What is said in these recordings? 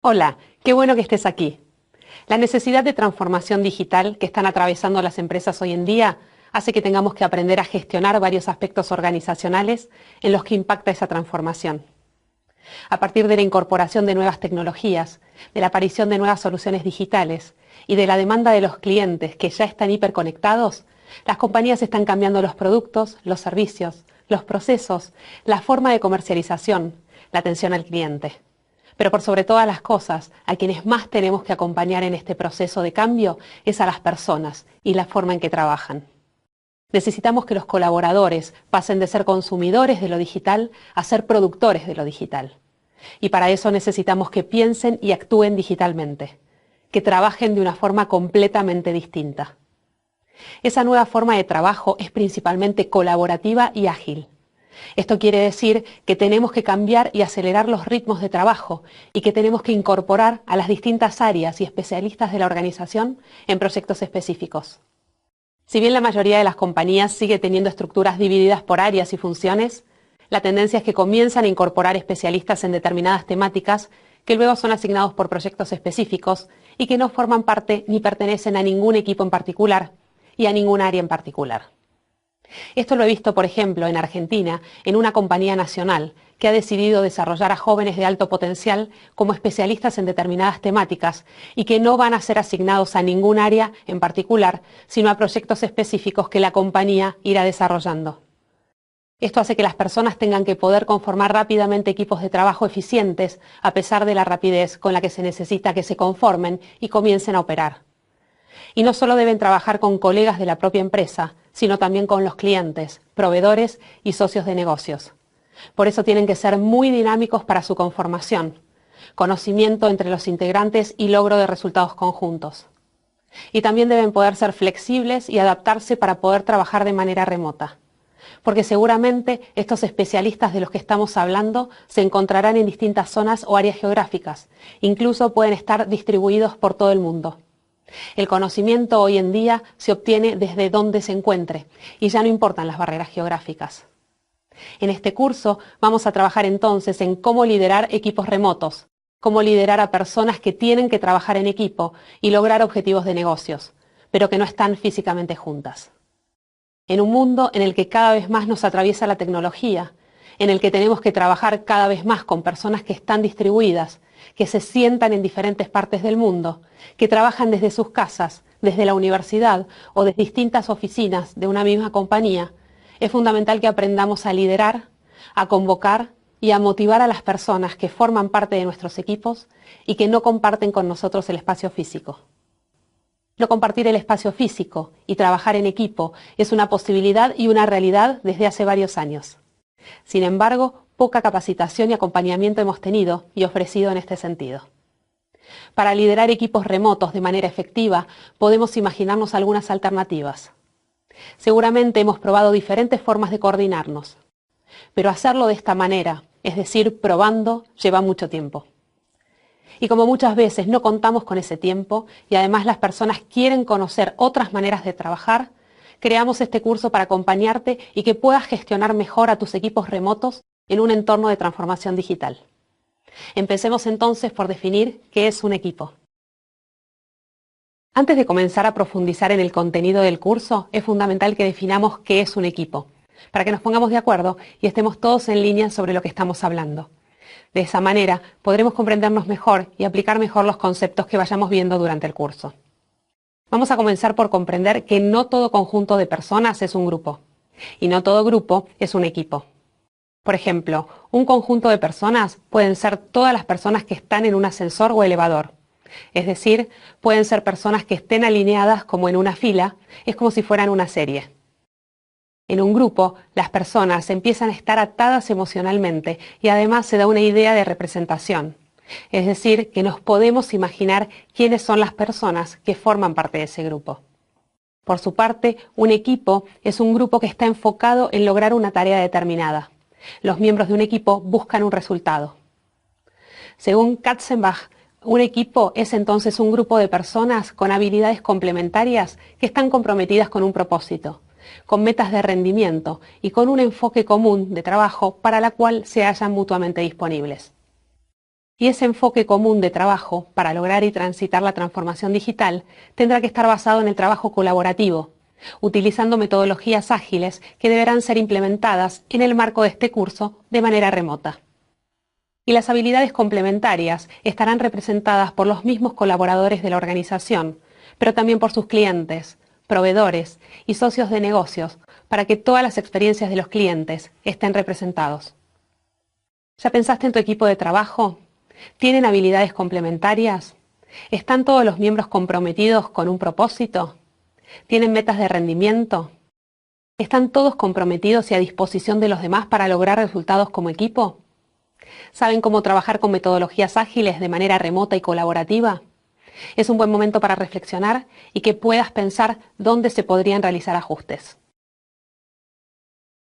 Hola, qué bueno que estés aquí. La necesidad de transformación digital que están atravesando las empresas hoy en día hace que tengamos que aprender a gestionar varios aspectos organizacionales en los que impacta esa transformación. A partir de la incorporación de nuevas tecnologías, de la aparición de nuevas soluciones digitales y de la demanda de los clientes que ya están hiperconectados, las compañías están cambiando los productos, los servicios, los procesos, la forma de comercialización, la atención al cliente. Pero por sobre todas las cosas, a quienes más tenemos que acompañar en este proceso de cambio es a las personas y la forma en que trabajan. Necesitamos que los colaboradores pasen de ser consumidores de lo digital a ser productores de lo digital. Y para eso necesitamos que piensen y actúen digitalmente, que trabajen de una forma completamente distinta. Esa nueva forma de trabajo es principalmente colaborativa y ágil. Esto quiere decir que tenemos que cambiar y acelerar los ritmos de trabajo y que tenemos que incorporar a las distintas áreas y especialistas de la organización en proyectos específicos. Si bien la mayoría de las compañías sigue teniendo estructuras divididas por áreas y funciones, la tendencia es que comienzan a incorporar especialistas en determinadas temáticas que luego son asignados por proyectos específicos y que no forman parte ni pertenecen a ningún equipo en particular y a ningún área en particular. Esto lo he visto, por ejemplo, en Argentina, en una compañía nacional que ha decidido desarrollar a jóvenes de alto potencial como especialistas en determinadas temáticas y que no van a ser asignados a ningún área en particular, sino a proyectos específicos que la compañía irá desarrollando. Esto hace que las personas tengan que poder conformar rápidamente equipos de trabajo eficientes, a pesar de la rapidez con la que se necesita que se conformen y comiencen a operar. Y no solo deben trabajar con colegas de la propia empresa, sino también con los clientes, proveedores y socios de negocios. Por eso tienen que ser muy dinámicos para su conformación, conocimiento entre los integrantes y logro de resultados conjuntos. Y también deben poder ser flexibles y adaptarse para poder trabajar de manera remota. Porque seguramente estos especialistas de los que estamos hablando se encontrarán en distintas zonas o áreas geográficas, incluso pueden estar distribuidos por todo el mundo. El conocimiento hoy en día se obtiene desde donde se encuentre y ya no importan las barreras geográficas. En este curso vamos a trabajar entonces en cómo liderar equipos remotos, cómo liderar a personas que tienen que trabajar en equipo y lograr objetivos de negocios, pero que no están físicamente juntas. En un mundo en el que cada vez más nos atraviesa la tecnología, en el que tenemos que trabajar cada vez más con personas que están distribuidas, que se sientan en diferentes partes del mundo, que trabajan desde sus casas, desde la universidad o desde distintas oficinas de una misma compañía, es fundamental que aprendamos a liderar, a convocar y a motivar a las personas que forman parte de nuestros equipos y que no comparten con nosotros el espacio físico. No compartir el espacio físico y trabajar en equipo es una posibilidad y una realidad desde hace varios años. Sin embargo, poca capacitación y acompañamiento hemos tenido y ofrecido en este sentido. Para liderar equipos remotos de manera efectiva, podemos imaginarnos algunas alternativas. Seguramente hemos probado diferentes formas de coordinarnos, pero hacerlo de esta manera, es decir, probando, lleva mucho tiempo. Y como muchas veces no contamos con ese tiempo y además las personas quieren conocer otras maneras de trabajar, creamos este curso para acompañarte y que puedas gestionar mejor a tus equipos remotos en un entorno de transformación digital. Empecemos entonces por definir qué es un equipo. Antes de comenzar a profundizar en el contenido del curso, es fundamental que definamos qué es un equipo, para que nos pongamos de acuerdo y estemos todos en línea sobre lo que estamos hablando. De esa manera podremos comprendernos mejor y aplicar mejor los conceptos que vayamos viendo durante el curso. Vamos a comenzar por comprender que no todo conjunto de personas es un grupo, y no todo grupo es un equipo. Por ejemplo, un conjunto de personas pueden ser todas las personas que están en un ascensor o elevador. Es decir, pueden ser personas que estén alineadas como en una fila, es como si fueran una serie. En un grupo, las personas empiezan a estar atadas emocionalmente y además se da una idea de representación. Es decir, que nos podemos imaginar quiénes son las personas que forman parte de ese grupo. Por su parte, un equipo es un grupo que está enfocado en lograr una tarea determinada. Los miembros de un equipo buscan un resultado. Según Katzenbach, un equipo es entonces un grupo de personas con habilidades complementarias que están comprometidas con un propósito, con metas de rendimiento y con un enfoque común de trabajo para la cual se hallan mutuamente disponibles. Y ese enfoque común de trabajo para lograr y transitar la transformación digital tendrá que estar basado en el trabajo colaborativo, utilizando metodologías ágiles que deberán ser implementadas en el marco de este curso de manera remota. Y las habilidades complementarias estarán representadas por los mismos colaboradores de la organización, pero también por sus clientes, proveedores y socios de negocios, para que todas las experiencias de los clientes estén representados. ¿Ya pensaste en tu equipo de trabajo? ¿Tienen habilidades complementarias? ¿Están todos los miembros comprometidos con un propósito? ¿Tienen metas de rendimiento? ¿Están todos comprometidos y a disposición de los demás para lograr resultados como equipo? ¿Saben cómo trabajar con metodologías ágiles de manera remota y colaborativa? Es un buen momento para reflexionar y que puedas pensar dónde se podrían realizar ajustes.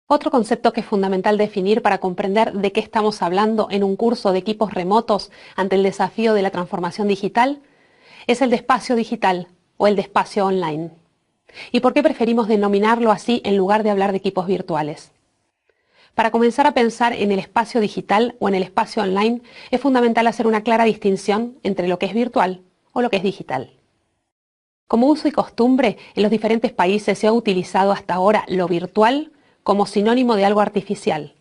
Otro concepto que es fundamental definir para comprender de qué estamos hablando en un curso de equipos remotos ante el desafío de la transformación digital es el de espacio digital o el de espacio online. ¿Y por qué preferimos denominarlo así en lugar de hablar de equipos virtuales? Para comenzar a pensar en el espacio digital o en el espacio online es fundamental hacer una clara distinción entre lo que es virtual o lo que es digital. Como uso y costumbre, en los diferentes países se ha utilizado hasta ahora lo virtual como sinónimo de algo artificial,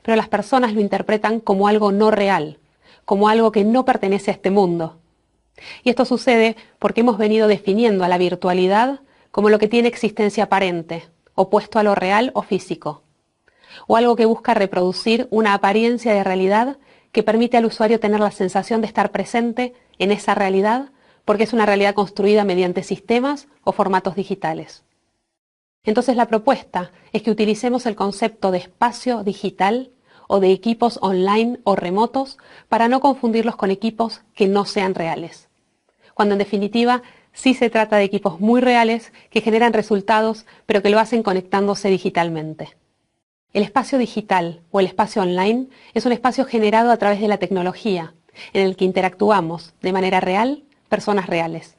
pero las personas lo interpretan como algo no real, como algo que no pertenece a este mundo. Y esto sucede porque hemos venido definiendo a la virtualidad como lo que tiene existencia aparente, opuesto a lo real o físico, o algo que busca reproducir una apariencia de realidad que permite al usuario tener la sensación de estar presente en esa realidad porque es una realidad construida mediante sistemas o formatos digitales. Entonces la propuesta es que utilicemos el concepto de espacio digital o de equipos online o remotos para no confundirlos con equipos que no sean reales, cuando en definitiva sí se trata de equipos muy reales que generan resultados pero que lo hacen conectándose digitalmente. El espacio digital o el espacio online es un espacio generado a través de la tecnología, en el que interactuamos de manera real personas reales.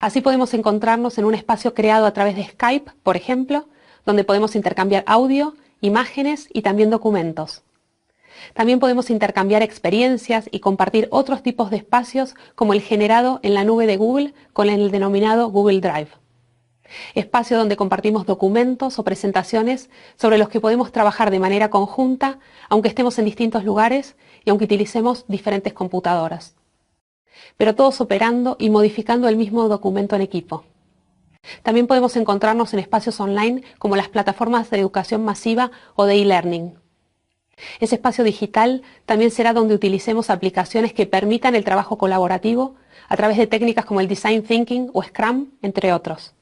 Así podemos encontrarnos en un espacio creado a través de Skype, por ejemplo, donde podemos intercambiar audio, imágenes y también documentos. También podemos intercambiar experiencias y compartir otros tipos de espacios como el generado en la nube de Google con el denominado Google Drive. Espacio donde compartimos documentos o presentaciones sobre los que podemos trabajar de manera conjunta, aunque estemos en distintos lugares y aunque utilicemos diferentes computadoras, pero todos operando y modificando el mismo documento en equipo. También podemos encontrarnos en espacios online como las plataformas de educación masiva o de e-learning. Ese espacio digital también será donde utilicemos aplicaciones que permitan el trabajo colaborativo a través de técnicas como el Design Thinking o Scrum, entre otros.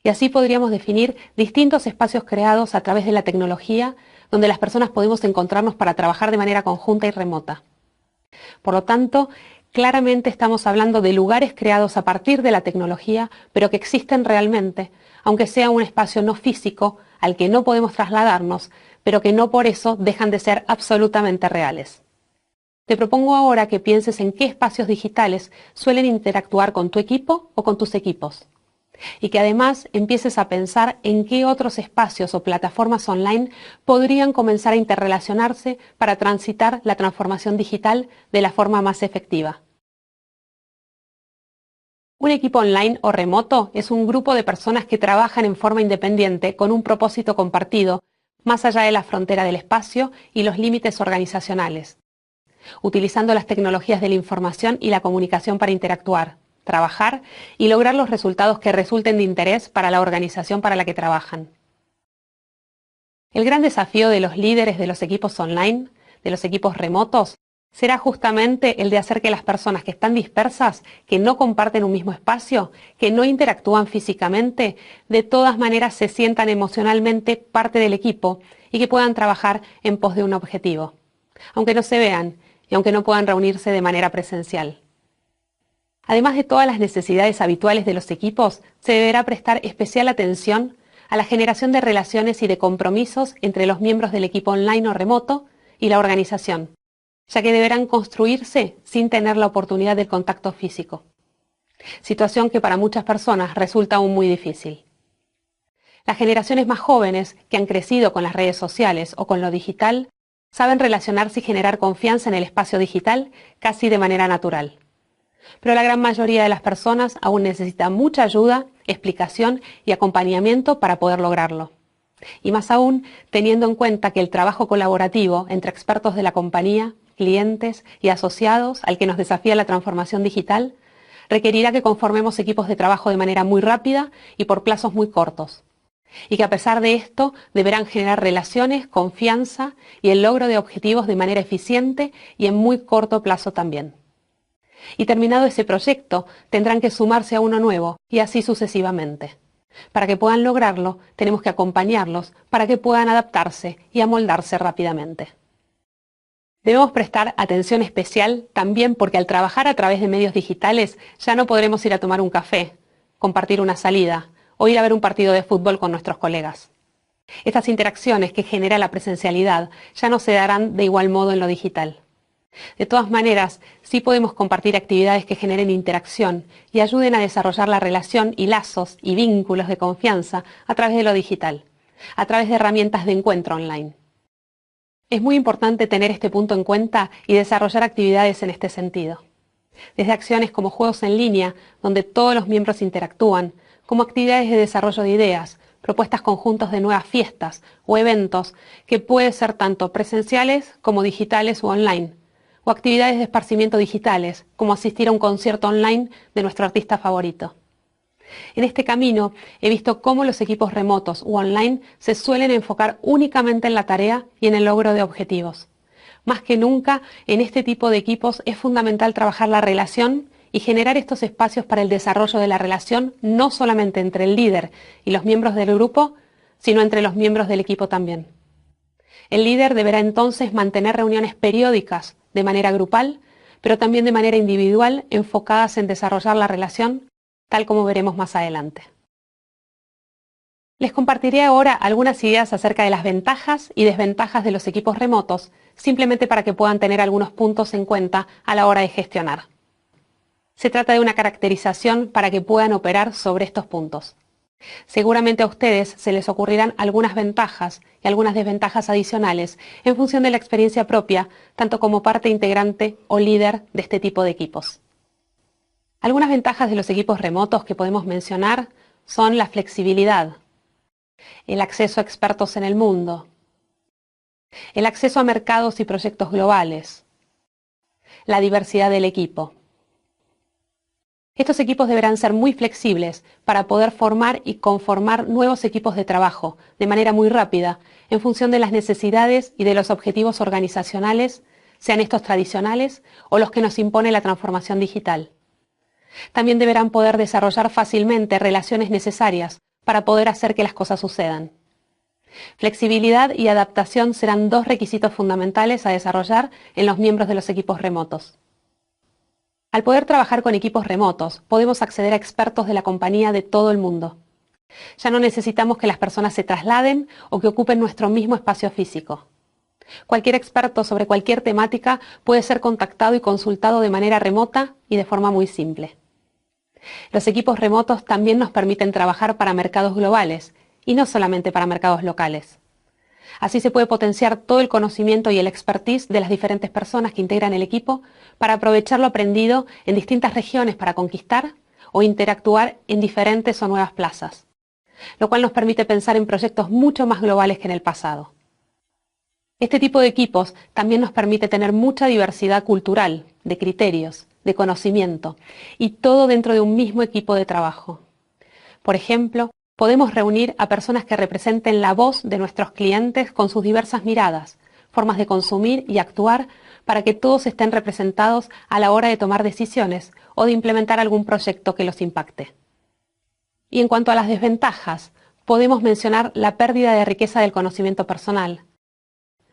Y así podríamos definir distintos espacios creados a través de la tecnología donde las personas podemos encontrarnos para trabajar de manera conjunta y remota. Por lo tanto, claramente estamos hablando de lugares creados a partir de la tecnología, pero que existen realmente, aunque sea un espacio no físico al que no podemos trasladarnos, pero que no por eso dejan de ser absolutamente reales. Te propongo ahora que pienses en qué espacios digitales suelen interactuar con tu equipo o con tus equipos, y que además empieces a pensar en qué otros espacios o plataformas online podrían comenzar a interrelacionarse para transitar la transformación digital de la forma más efectiva. Un equipo online o remoto es un grupo de personas que trabajan en forma independiente con un propósito compartido, más allá de la frontera del espacio y los límites organizacionales, utilizando las tecnologías de la información y la comunicación para interactuar, trabajar y lograr los resultados que resulten de interés para la organización para la que trabajan. El gran desafío de los líderes de los equipos online, de los equipos remotos, será justamente el de hacer que las personas que están dispersas, que no comparten un mismo espacio, que no interactúan físicamente, de todas maneras se sientan emocionalmente parte del equipo y que puedan trabajar en pos de un objetivo, aunque no se vean y aunque no puedan reunirse de manera presencial. Además de todas las necesidades habituales de los equipos, se deberá prestar especial atención a la generación de relaciones y de compromisos entre los miembros del equipo online o remoto y la organización, ya que deberán construirse sin tener la oportunidad del contacto físico, situación que para muchas personas resulta aún muy difícil. Las generaciones más jóvenes, que han crecido con las redes sociales o con lo digital, Saben relacionarse y generar confianza en el espacio digital casi de manera natural. Pero la gran mayoría de las personas aún necesitan mucha ayuda, explicación y acompañamiento para poder lograrlo. Y más aún, teniendo en cuenta que el trabajo colaborativo entre expertos de la compañía, clientes y asociados al que nos desafía la transformación digital, requerirá que conformemos equipos de trabajo de manera muy rápida y por plazos muy cortos. Y que a pesar de esto deberán generar relaciones, confianza y el logro de objetivos de manera eficiente y en muy corto plazo también. Y terminado ese proyecto, tendrán que sumarse a uno nuevo y así sucesivamente. Para que puedan lograrlo, tenemos que acompañarlos para que puedan adaptarse y amoldarse rápidamente. Debemos prestar atención especial también porque al trabajar a través de medios digitales ya no podremos ir a tomar un café, compartir una salida o ir a ver un partido de fútbol con nuestros colegas. Estas interacciones que genera la presencialidad ya no se darán de igual modo en lo digital. De todas maneras, sí podemos compartir actividades que generen interacción y ayuden a desarrollar la relación y lazos y vínculos de confianza a través de lo digital, a través de herramientas de encuentro online. Es muy importante tener este punto en cuenta y desarrollar actividades en este sentido. Desde acciones como juegos en línea, donde todos los miembros interactúan, como actividades de desarrollo de ideas, propuestas conjuntos de nuevas fiestas o eventos que pueden ser tanto presenciales como digitales o online, o actividades de esparcimiento digitales, como asistir a un concierto online de nuestro artista favorito. En este camino he visto cómo los equipos remotos u online se suelen enfocar únicamente en la tarea y en el logro de objetivos. Más que nunca, en este tipo de equipos es fundamental trabajar la relación y generar estos espacios para el desarrollo de la relación no solamente entre el líder y los miembros del grupo, sino entre los miembros del equipo también. El líder deberá entonces mantener reuniones periódicas de manera grupal, pero también de manera individual, enfocadas en desarrollar la relación, tal como veremos más adelante. Les compartiré ahora algunas ideas acerca de las ventajas y desventajas de los equipos remotos, simplemente para que puedan tener algunos puntos en cuenta a la hora de gestionar. Se trata de una caracterización para que puedan operar sobre estos puntos. Seguramente a ustedes se les ocurrirán algunas ventajas y algunas desventajas adicionales en función de la experiencia propia, tanto como parte integrante o líder de este tipo de equipos. Algunas ventajas de los equipos remotos que podemos mencionar son la flexibilidad, el acceso a expertos en el mundo, el acceso a mercados y proyectos globales, la diversidad del equipo. Estos equipos deberán ser muy flexibles para poder formar y conformar nuevos equipos de trabajo de manera muy rápida en función de las necesidades y de los objetivos organizacionales, sean estos tradicionales o los que nos impone la transformación digital. También deberán poder desarrollar fácilmente relaciones necesarias para poder hacer que las cosas sucedan. Flexibilidad y adaptación serán dos requisitos fundamentales a desarrollar en los miembros de los equipos remotos. Al poder trabajar con equipos remotos, podemos acceder a expertos de la compañía de todo el mundo. Ya no necesitamos que las personas se trasladen o que ocupen nuestro mismo espacio físico. Cualquier experto sobre cualquier temática puede ser contactado y consultado de manera remota y de forma muy simple. Los equipos remotos también nos permiten trabajar para mercados globales y no solamente para mercados locales. Así se puede potenciar todo el conocimiento y el expertise de las diferentes personas que integran el equipo para aprovechar lo aprendido en distintas regiones para conquistar o interactuar en diferentes o nuevas plazas, lo cual nos permite pensar en proyectos mucho más globales que en el pasado. Este tipo de equipos también nos permite tener mucha diversidad cultural, de criterios, de conocimiento, y todo dentro de un mismo equipo de trabajo. Por ejemplo, podemos reunir a personas que representen la voz de nuestros clientes con sus diversas miradas, formas de consumir y actuar para que todos estén representados a la hora de tomar decisiones o de implementar algún proyecto que los impacte. Y en cuanto a las desventajas, podemos mencionar la pérdida de riqueza del conocimiento personal,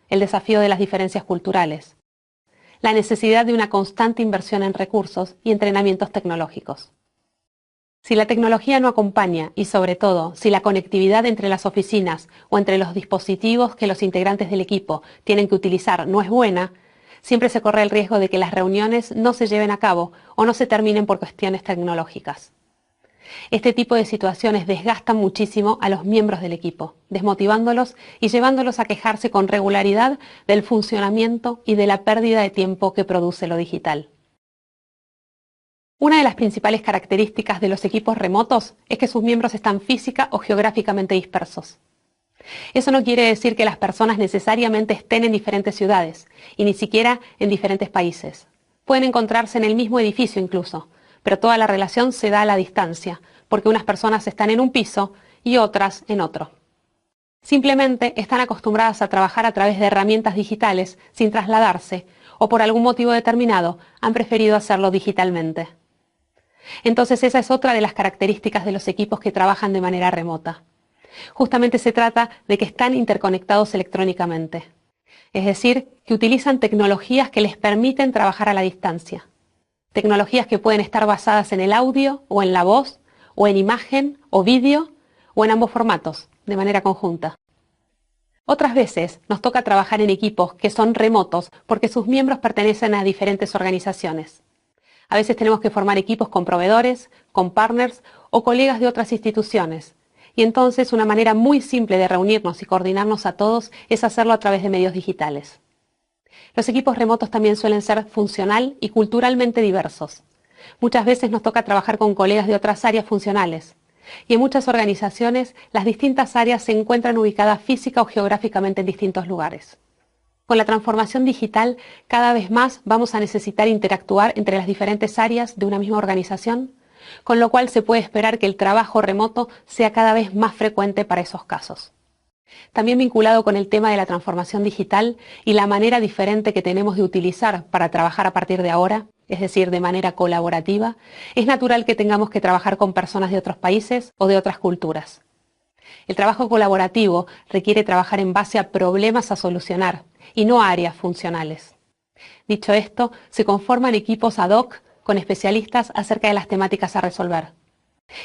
el desafío de las diferencias culturales, la necesidad de una constante inversión en recursos y entrenamientos tecnológicos. Si la tecnología no acompaña y, sobre todo, si la conectividad entre las oficinas o entre los dispositivos que los integrantes del equipo tienen que utilizar no es buena, siempre se corre el riesgo de que las reuniones no se lleven a cabo o no se terminen por cuestiones tecnológicas. Este tipo de situaciones desgastan muchísimo a los miembros del equipo, desmotivándolos y llevándolos a quejarse con regularidad del funcionamiento y de la pérdida de tiempo que produce lo digital. Una de las principales características de los equipos remotos es que sus miembros están física o geográficamente dispersos. Eso no quiere decir que las personas necesariamente estén en diferentes ciudades y ni siquiera en diferentes países. Pueden encontrarse en el mismo edificio incluso, pero toda la relación se da a la distancia, porque unas personas están en un piso y otras en otro. Simplemente están acostumbradas a trabajar a través de herramientas digitales sin trasladarse, o por algún motivo determinado han preferido hacerlo digitalmente. Entonces esa es otra de las características de los equipos que trabajan de manera remota. Justamente se trata de que están interconectados electrónicamente, es decir, que utilizan tecnologías que les permiten trabajar a la distancia. Tecnologías que pueden estar basadas en el audio o en la voz, o en imagen o vídeo, o en ambos formatos, de manera conjunta. Otras veces nos toca trabajar en equipos que son remotos porque sus miembros pertenecen a diferentes organizaciones. A veces tenemos que formar equipos con proveedores, con partners o colegas de otras instituciones. Y entonces una manera muy simple de reunirnos y coordinarnos a todos es hacerlo a través de medios digitales. Los equipos remotos también suelen ser funcional y culturalmente diversos. Muchas veces nos toca trabajar con colegas de otras áreas funcionales. Y en muchas organizaciones las distintas áreas se encuentran ubicadas física o geográficamente en distintos lugares. Con la transformación digital, cada vez más vamos a necesitar interactuar entre las diferentes áreas de una misma organización, con lo cual se puede esperar que el trabajo remoto sea cada vez más frecuente para esos casos. También vinculado con el tema de la transformación digital y la manera diferente que tenemos de utilizar para trabajar a partir de ahora, es decir, de manera colaborativa, es natural que tengamos que trabajar con personas de otros países o de otras culturas. El trabajo colaborativo requiere trabajar en base a problemas a solucionar y no a áreas funcionales. Dicho esto, se conforman equipos ad hoc con especialistas acerca de las temáticas a resolver.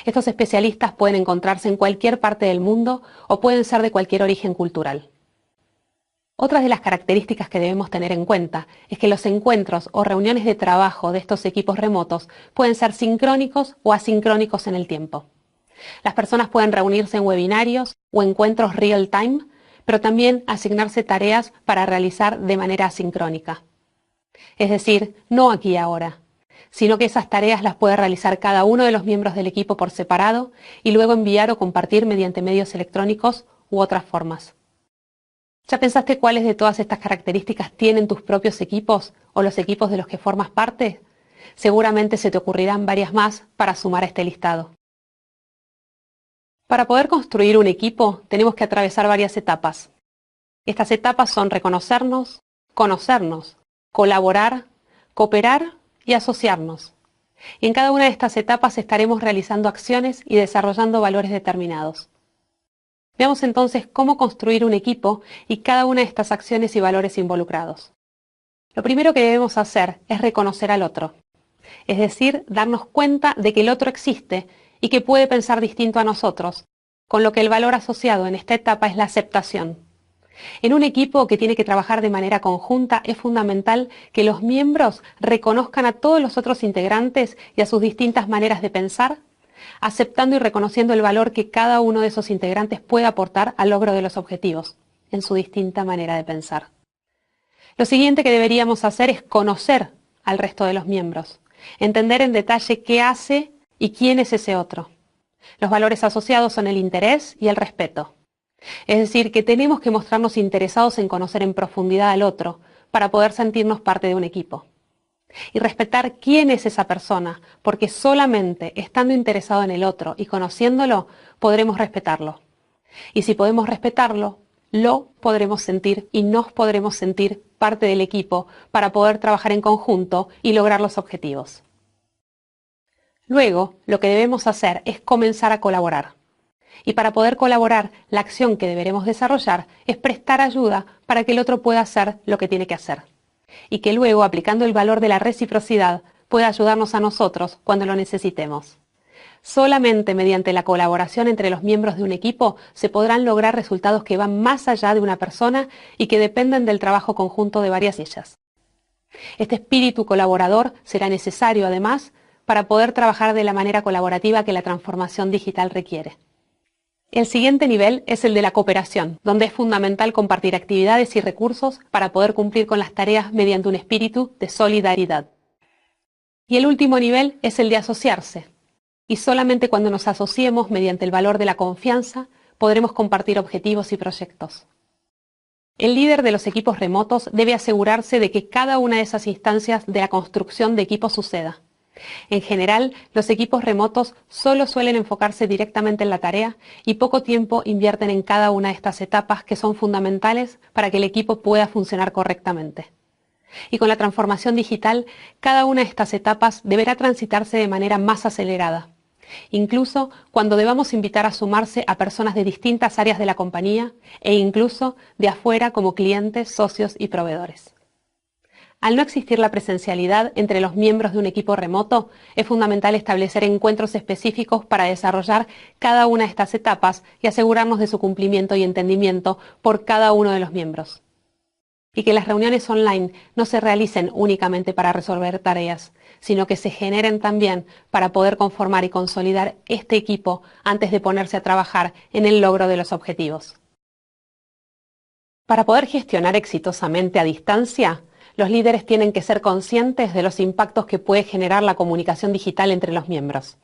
Estos especialistas pueden encontrarse en cualquier parte del mundo o pueden ser de cualquier origen cultural. Otra de las características que debemos tener en cuenta es que los encuentros o reuniones de trabajo de estos equipos remotos pueden ser sincrónicos o asincrónicos en el tiempo. Las personas pueden reunirse en webinarios o encuentros real-time, pero también asignarse tareas para realizar de manera asincrónica. Es decir, no aquí y ahora, sino que esas tareas las puede realizar cada uno de los miembros del equipo por separado y luego enviar o compartir mediante medios electrónicos u otras formas. ¿Ya pensaste cuáles de todas estas características tienen tus propios equipos o los equipos de los que formas parte? Seguramente se te ocurrirán varias más para sumar a este listado. Para poder construir un equipo tenemos que atravesar varias etapas. Estas etapas son reconocernos, conocernos, colaborar, cooperar y asociarnos. Y en cada una de estas etapas estaremos realizando acciones y desarrollando valores determinados. Veamos entonces cómo construir un equipo y cada una de estas acciones y valores involucrados. Lo primero que debemos hacer es reconocer al otro, es decir, darnos cuenta de que el otro existe y que puede pensar distinto a nosotros, con lo que el valor asociado en esta etapa es la aceptación. En un equipo que tiene que trabajar de manera conjunta es fundamental que los miembros reconozcan a todos los otros integrantes y a sus distintas maneras de pensar, aceptando y reconociendo el valor que cada uno de esos integrantes puede aportar al logro de los objetivos, en su distinta manera de pensar. Lo siguiente que deberíamos hacer es conocer al resto de los miembros, entender en detalle qué hace y quién es ese otro. Los valores asociados son el interés y el respeto. Es decir, que tenemos que mostrarnos interesados en conocer en profundidad al otro para poder sentirnos parte de un equipo. Y respetar quién es esa persona, porque solamente estando interesado en el otro y conociéndolo, podremos respetarlo. Y si podemos respetarlo, lo podremos sentir y nos podremos sentir parte del equipo para poder trabajar en conjunto y lograr los objetivos. Luego, lo que debemos hacer es comenzar a colaborar. Y para poder colaborar, la acción que deberemos desarrollar es prestar ayuda para que el otro pueda hacer lo que tiene que hacer. Y que luego, aplicando el valor de la reciprocidad, pueda ayudarnos a nosotros cuando lo necesitemos. Solamente mediante la colaboración entre los miembros de un equipo se podrán lograr resultados que van más allá de una persona y que dependen del trabajo conjunto de varias de ellas. Este espíritu colaborador será necesario, además, para poder trabajar de la manera colaborativa que la transformación digital requiere. El siguiente nivel es el de la cooperación, donde es fundamental compartir actividades y recursos para poder cumplir con las tareas mediante un espíritu de solidaridad. Y el último nivel es el de asociarse, y solamente cuando nos asociemos mediante el valor de la confianza podremos compartir objetivos y proyectos. El líder de los equipos remotos debe asegurarse de que cada una de esas instancias de la construcción de equipos suceda. En general, los equipos remotos solo suelen enfocarse directamente en la tarea y poco tiempo invierten en cada una de estas etapas que son fundamentales para que el equipo pueda funcionar correctamente. Y con la transformación digital, cada una de estas etapas deberá transitarse de manera más acelerada, incluso cuando debamos invitar a sumarse a personas de distintas áreas de la compañía e incluso de afuera como clientes, socios y proveedores. Al no existir la presencialidad entre los miembros de un equipo remoto, es fundamental establecer encuentros específicos para desarrollar cada una de estas etapas y asegurarnos de su cumplimiento y entendimiento por cada uno de los miembros. Y que las reuniones online no se realicen únicamente para resolver tareas, sino que se generen también para poder conformar y consolidar este equipo antes de ponerse a trabajar en el logro de los objetivos. Para poder gestionar exitosamente a distancia, los líderes tienen que ser conscientes de los impactos que puede generar la comunicación digital entre los miembros,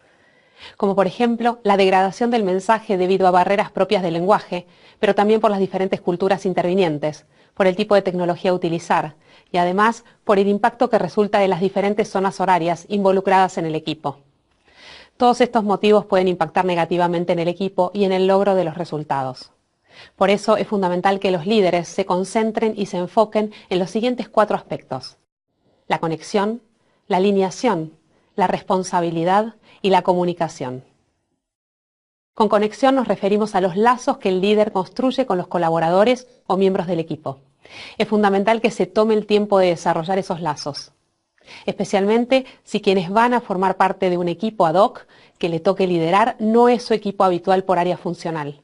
como por ejemplo la degradación del mensaje debido a barreras propias del lenguaje, pero también por las diferentes culturas intervinientes, por el tipo de tecnología a utilizar y además por el impacto que resulta de las diferentes zonas horarias involucradas en el equipo. Todos estos motivos pueden impactar negativamente en el equipo y en el logro de los resultados. Por eso es fundamental que los líderes se concentren y se enfoquen en los siguientes 4 aspectos: la conexión, la alineación, la responsabilidad y la comunicación. Con conexión nos referimos a los lazos que el líder construye con los colaboradores o miembros del equipo. Es fundamental que se tome el tiempo de desarrollar esos lazos, especialmente si quienes van a formar parte de un equipo ad hoc que le toque liderar no es su equipo habitual por área funcional.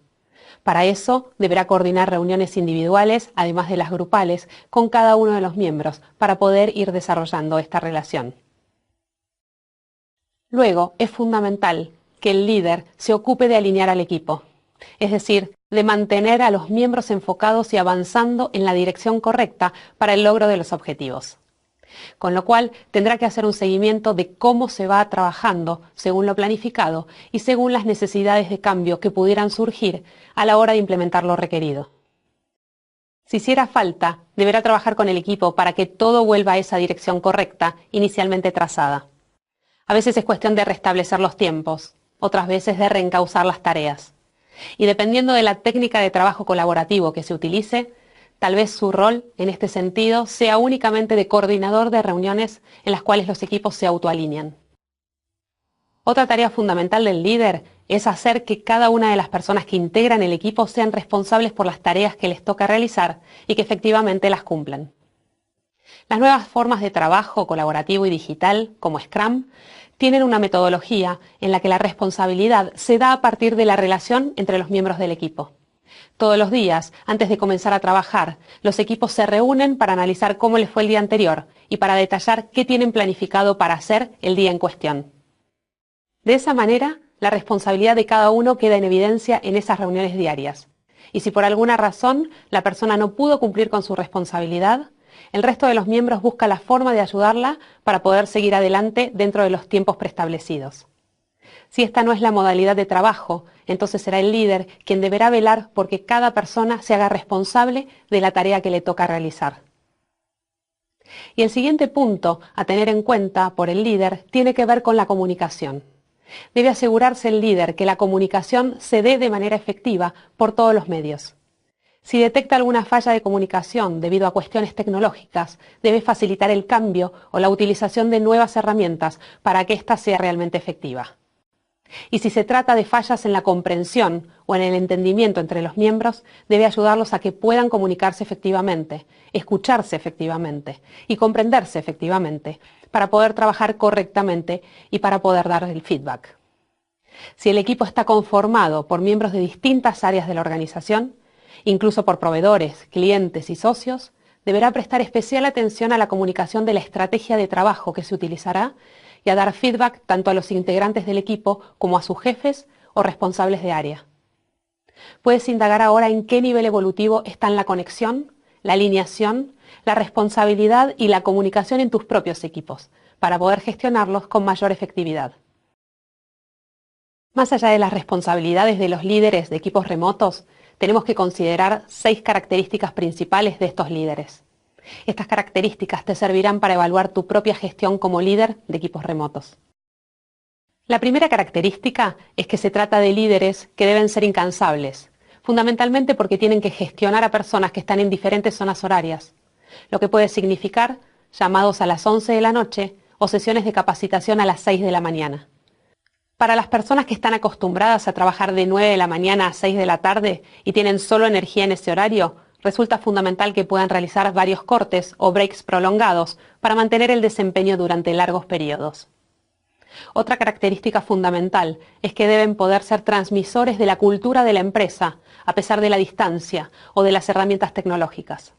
Para eso, deberá coordinar reuniones individuales, además de las grupales, con cada uno de los miembros, para poder ir desarrollando esta relación. Luego, es fundamental que el líder se ocupe de alinear al equipo, es decir, de mantener a los miembros enfocados y avanzando en la dirección correcta para el logro de los objetivos. Con lo cual, tendrá que hacer un seguimiento de cómo se va trabajando según lo planificado y según las necesidades de cambio que pudieran surgir a la hora de implementar lo requerido. Si hiciera falta, deberá trabajar con el equipo para que todo vuelva a esa dirección correcta, inicialmente trazada. A veces es cuestión de restablecer los tiempos, otras veces de reencauzar las tareas. Y dependiendo de la técnica de trabajo colaborativo que se utilice, tal vez su rol, en este sentido, sea únicamente de coordinador de reuniones en las cuales los equipos se autoalinean. Otra tarea fundamental del líder es hacer que cada una de las personas que integran el equipo sean responsables por las tareas que les toca realizar y que efectivamente las cumplan. Las nuevas formas de trabajo colaborativo y digital, como Scrum, tienen una metodología en la que la responsabilidad se da a partir de la relación entre los miembros del equipo. Todos los días, antes de comenzar a trabajar, los equipos se reúnen para analizar cómo les fue el día anterior y para detallar qué tienen planificado para hacer el día en cuestión. De esa manera, la responsabilidad de cada uno queda en evidencia en esas reuniones diarias. Y si por alguna razón la persona no pudo cumplir con su responsabilidad, el resto de los miembros busca la forma de ayudarla para poder seguir adelante dentro de los tiempos preestablecidos. Si esta no es la modalidad de trabajo, entonces será el líder quien deberá velar porque cada persona se haga responsable de la tarea que le toca realizar. Y el siguiente punto a tener en cuenta por el líder tiene que ver con la comunicación. Debe asegurarse el líder que la comunicación se dé de manera efectiva por todos los medios. Si detecta alguna falla de comunicación debido a cuestiones tecnológicas, debe facilitar el cambio o la utilización de nuevas herramientas para que ésta sea realmente efectiva. Y si se trata de fallas en la comprensión o en el entendimiento entre los miembros, debe ayudarlos a que puedan comunicarse efectivamente, escucharse efectivamente y comprenderse efectivamente para poder trabajar correctamente y para poder dar el feedback. Si el equipo está conformado por miembros de distintas áreas de la organización, incluso por proveedores, clientes y socios, deberá prestar especial atención a la comunicación de la estrategia de trabajo que se utilizará y a dar feedback tanto a los integrantes del equipo como a sus jefes o responsables de área. Puedes indagar ahora en qué nivel evolutivo están la conexión, la alineación, la responsabilidad y la comunicación en tus propios equipos, para poder gestionarlos con mayor efectividad. Más allá de las responsabilidades de los líderes de equipos remotos, tenemos que considerar 6 características principales de estos líderes. Estas características te servirán para evaluar tu propia gestión como líder de equipos remotos. La primera característica es que se trata de líderes que deben ser incansables, fundamentalmente porque tienen que gestionar a personas que están en diferentes zonas horarias, lo que puede significar llamados a las 11 de la noche o sesiones de capacitación a las 6 de la mañana. Para las personas que están acostumbradas a trabajar de 9 de la mañana a 6 de la tarde y tienen solo energía en ese horario, resulta fundamental que puedan realizar varios cortes o breaks prolongados para mantener el desempeño durante largos periodos. Otra característica fundamental es que deben poder ser transmisores de la cultura de la empresa, a pesar de la distancia o de las herramientas tecnológicas.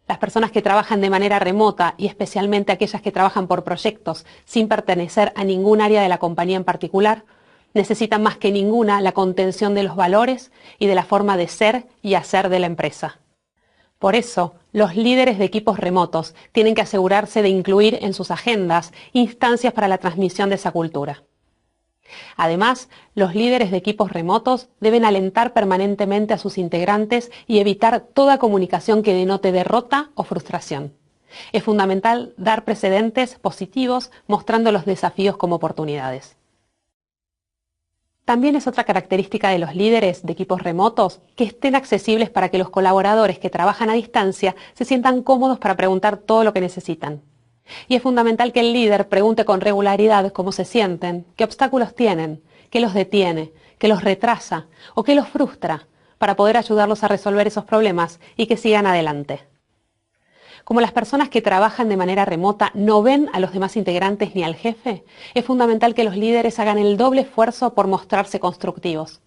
Las personas que trabajan de manera remota y especialmente aquellas que trabajan por proyectos sin pertenecer a ningún área de la compañía en particular, necesitan más que ninguna la contención de los valores y de la forma de ser y hacer de la empresa. Por eso, los líderes de equipos remotos tienen que asegurarse de incluir en sus agendas instancias para la transmisión de esa cultura. Además, los líderes de equipos remotos deben alentar permanentemente a sus integrantes y evitar toda comunicación que denote derrota o frustración. Es fundamental dar precedentes positivos mostrando los desafíos como oportunidades. También es otra característica de los líderes de equipos remotos que estén accesibles para que los colaboradores que trabajan a distancia se sientan cómodos para preguntar todo lo que necesitan. Y es fundamental que el líder pregunte con regularidad cómo se sienten, qué obstáculos tienen, qué los detiene, qué los retrasa o qué los frustra, para poder ayudarlos a resolver esos problemas y que sigan adelante. Como las personas que trabajan de manera remota no ven a los demás integrantes ni al jefe, es fundamental que los líderes hagan el doble esfuerzo por mostrarse constructivos.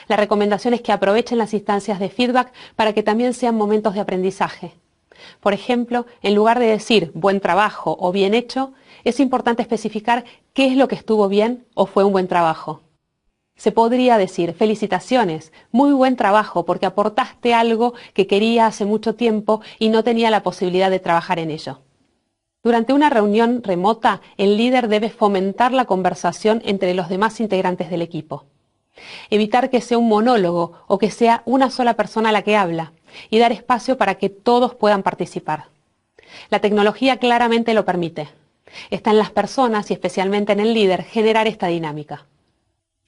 La recomendación es que aprovechen las instancias de feedback para que también sean momentos de aprendizaje. Por ejemplo, en lugar de decir buen trabajo o bien hecho, es importante especificar qué es lo que estuvo bien o fue un buen trabajo. Se podría decir felicitaciones, muy buen trabajo porque aportaste algo que quería hace mucho tiempo y no tenía la posibilidad de trabajar en ello. Durante una reunión remota, el líder debe fomentar la conversación entre los demás integrantes del equipo. Evitar que sea un monólogo o que sea una sola persona la que habla y dar espacio para que todos puedan participar. La tecnología claramente lo permite. Está en las personas y especialmente en el líder generar esta dinámica.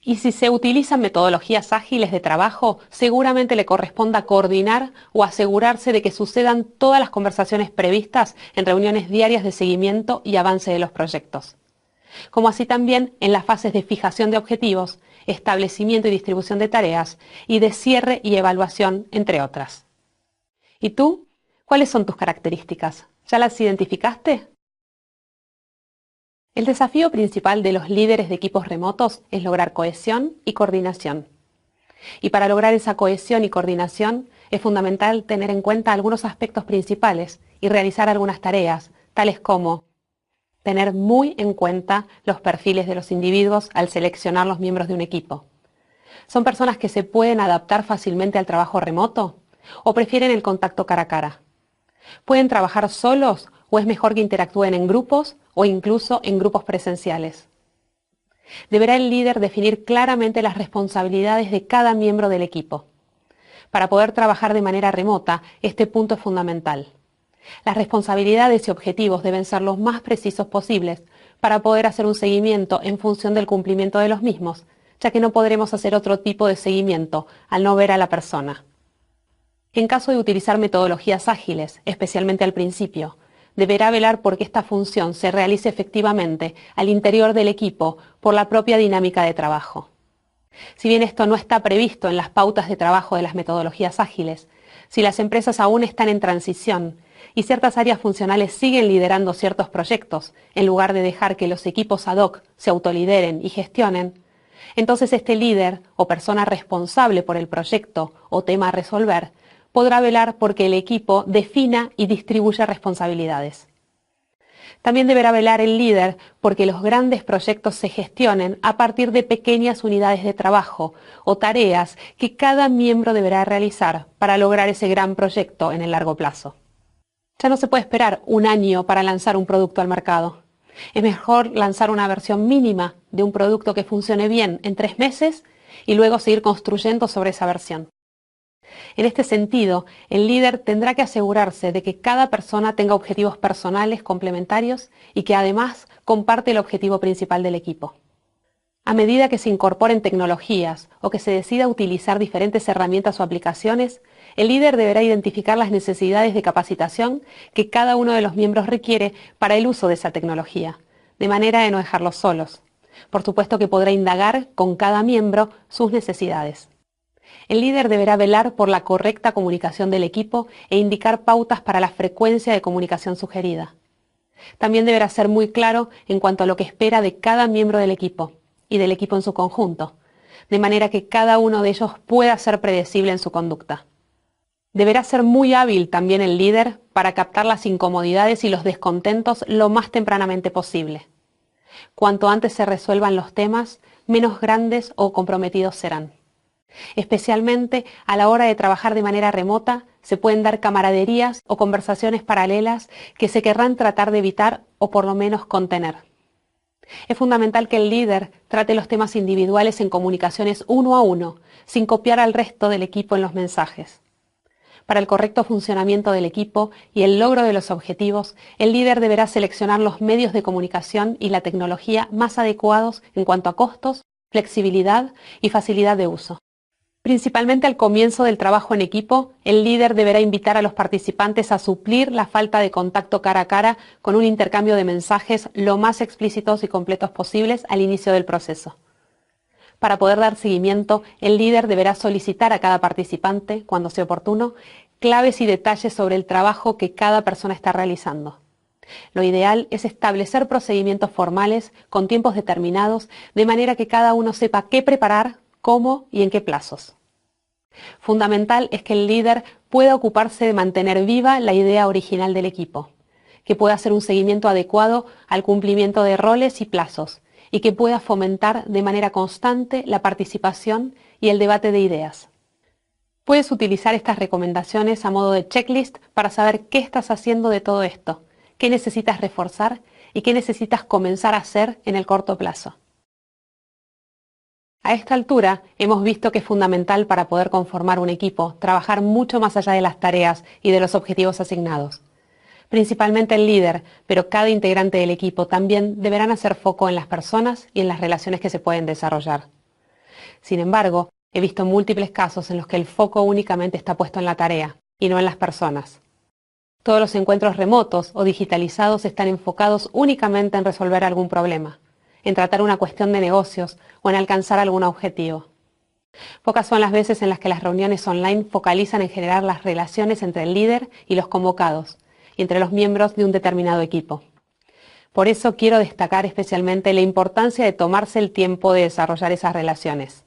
Y si se utilizan metodologías ágiles de trabajo, seguramente le corresponda coordinar o asegurarse de que sucedan todas las conversaciones previstas en reuniones diarias de seguimiento y avance de los proyectos. Como así también en las fases de fijación de objetivos, establecimiento y distribución de tareas y de cierre y evaluación, entre otras. ¿Y tú? ¿Cuáles son tus características? ¿Ya las identificaste? El desafío principal de los líderes de equipos remotos es lograr cohesión y coordinación. Y para lograr esa cohesión y coordinación es fundamental tener en cuenta algunos aspectos principales y realizar algunas tareas, tales como tener muy en cuenta los perfiles de los individuos al seleccionar los miembros de un equipo. ¿Son personas que se pueden adaptar fácilmente al trabajo remoto o prefieren el contacto cara a cara? ¿Pueden trabajar solos o es mejor que interactúen en grupos o incluso en grupos presenciales? Deberá el líder definir claramente las responsabilidades de cada miembro del equipo. Para poder trabajar de manera remota, este punto es fundamental. Las responsabilidades y objetivos deben ser los más precisos posibles para poder hacer un seguimiento en función del cumplimiento de los mismos, ya que no podremos hacer otro tipo de seguimiento al no ver a la persona. En caso de utilizar metodologías ágiles, especialmente al principio, deberá velar por que esta función se realice efectivamente al interior del equipo por la propia dinámica de trabajo. Si bien esto no está previsto en las pautas de trabajo de las metodologías ágiles, si las empresas aún están en transición y ciertas áreas funcionales siguen liderando ciertos proyectos, en lugar de dejar que los equipos ad hoc se autolideren y gestionen, entonces este líder o persona responsable por el proyecto o tema a resolver podrá velar porque el equipo defina y distribuya responsabilidades. También deberá velar el líder porque los grandes proyectos se gestionen a partir de pequeñas unidades de trabajo o tareas que cada miembro deberá realizar para lograr ese gran proyecto en el largo plazo. Ya no se puede esperar un año para lanzar un producto al mercado. Es mejor lanzar una versión mínima de un producto que funcione bien en 3 meses y luego seguir construyendo sobre esa versión. En este sentido, el líder tendrá que asegurarse de que cada persona tenga objetivos personales complementarios y que además comparte el objetivo principal del equipo. A medida que se incorporen tecnologías o que se decida utilizar diferentes herramientas o aplicaciones, el líder deberá identificar las necesidades de capacitación que cada uno de los miembros requiere para el uso de esa tecnología, de manera de no dejarlos solos. Por supuesto que podrá indagar con cada miembro sus necesidades. El líder deberá velar por la correcta comunicación del equipo e indicar pautas para la frecuencia de comunicación sugerida. También deberá ser muy claro en cuanto a lo que espera de cada miembro del equipo y del equipo en su conjunto, de manera que cada uno de ellos pueda ser predecible en su conducta. Deberá ser muy hábil también el líder para captar las incomodidades y los descontentos lo más tempranamente posible. Cuanto antes se resuelvan los temas, menos grandes o comprometidos serán. Especialmente a la hora de trabajar de manera remota, se pueden dar camaraderías o conversaciones paralelas que se querrán tratar de evitar o por lo menos contener. Es fundamental que el líder trate los temas individuales en comunicaciones uno a uno, sin copiar al resto del equipo en los mensajes. Para el correcto funcionamiento del equipo y el logro de los objetivos, el líder deberá seleccionar los medios de comunicación y la tecnología más adecuados en cuanto a costos, flexibilidad y facilidad de uso. Principalmente al comienzo del trabajo en equipo, el líder deberá invitar a los participantes a suplir la falta de contacto cara a cara con un intercambio de mensajes lo más explícitos y completos posibles al inicio del proceso. Para poder dar seguimiento, el líder deberá solicitar a cada participante, cuando sea oportuno, claves y detalles sobre el trabajo que cada persona está realizando. Lo ideal es establecer procedimientos formales con tiempos determinados, de manera que cada uno sepa qué preparar, cómo y en qué plazos. Fundamental es que el líder pueda ocuparse de mantener viva la idea original del equipo, que pueda hacer un seguimiento adecuado al cumplimiento de roles y plazos, y que pueda fomentar de manera constante la participación y el debate de ideas. Puedes utilizar estas recomendaciones a modo de checklist para saber qué estás haciendo de todo esto, qué necesitas reforzar y qué necesitas comenzar a hacer en el corto plazo. A esta altura hemos visto que es fundamental para poder conformar un equipo trabajar mucho más allá de las tareas y de los objetivos asignados. Principalmente el líder, pero cada integrante del equipo también deberán hacer foco en las personas y en las relaciones que se pueden desarrollar. Sin embargo, he visto múltiples casos en los que el foco únicamente está puesto en la tarea y no en las personas. Todos los encuentros remotos o digitalizados están enfocados únicamente en resolver algún problema, en tratar una cuestión de negocios o en alcanzar algún objetivo. Pocas son las veces en las que las reuniones online focalizan en generar las relaciones entre el líder y los convocados, y entre los miembros de un determinado equipo. Por eso quiero destacar especialmente la importancia de tomarse el tiempo de desarrollar esas relaciones,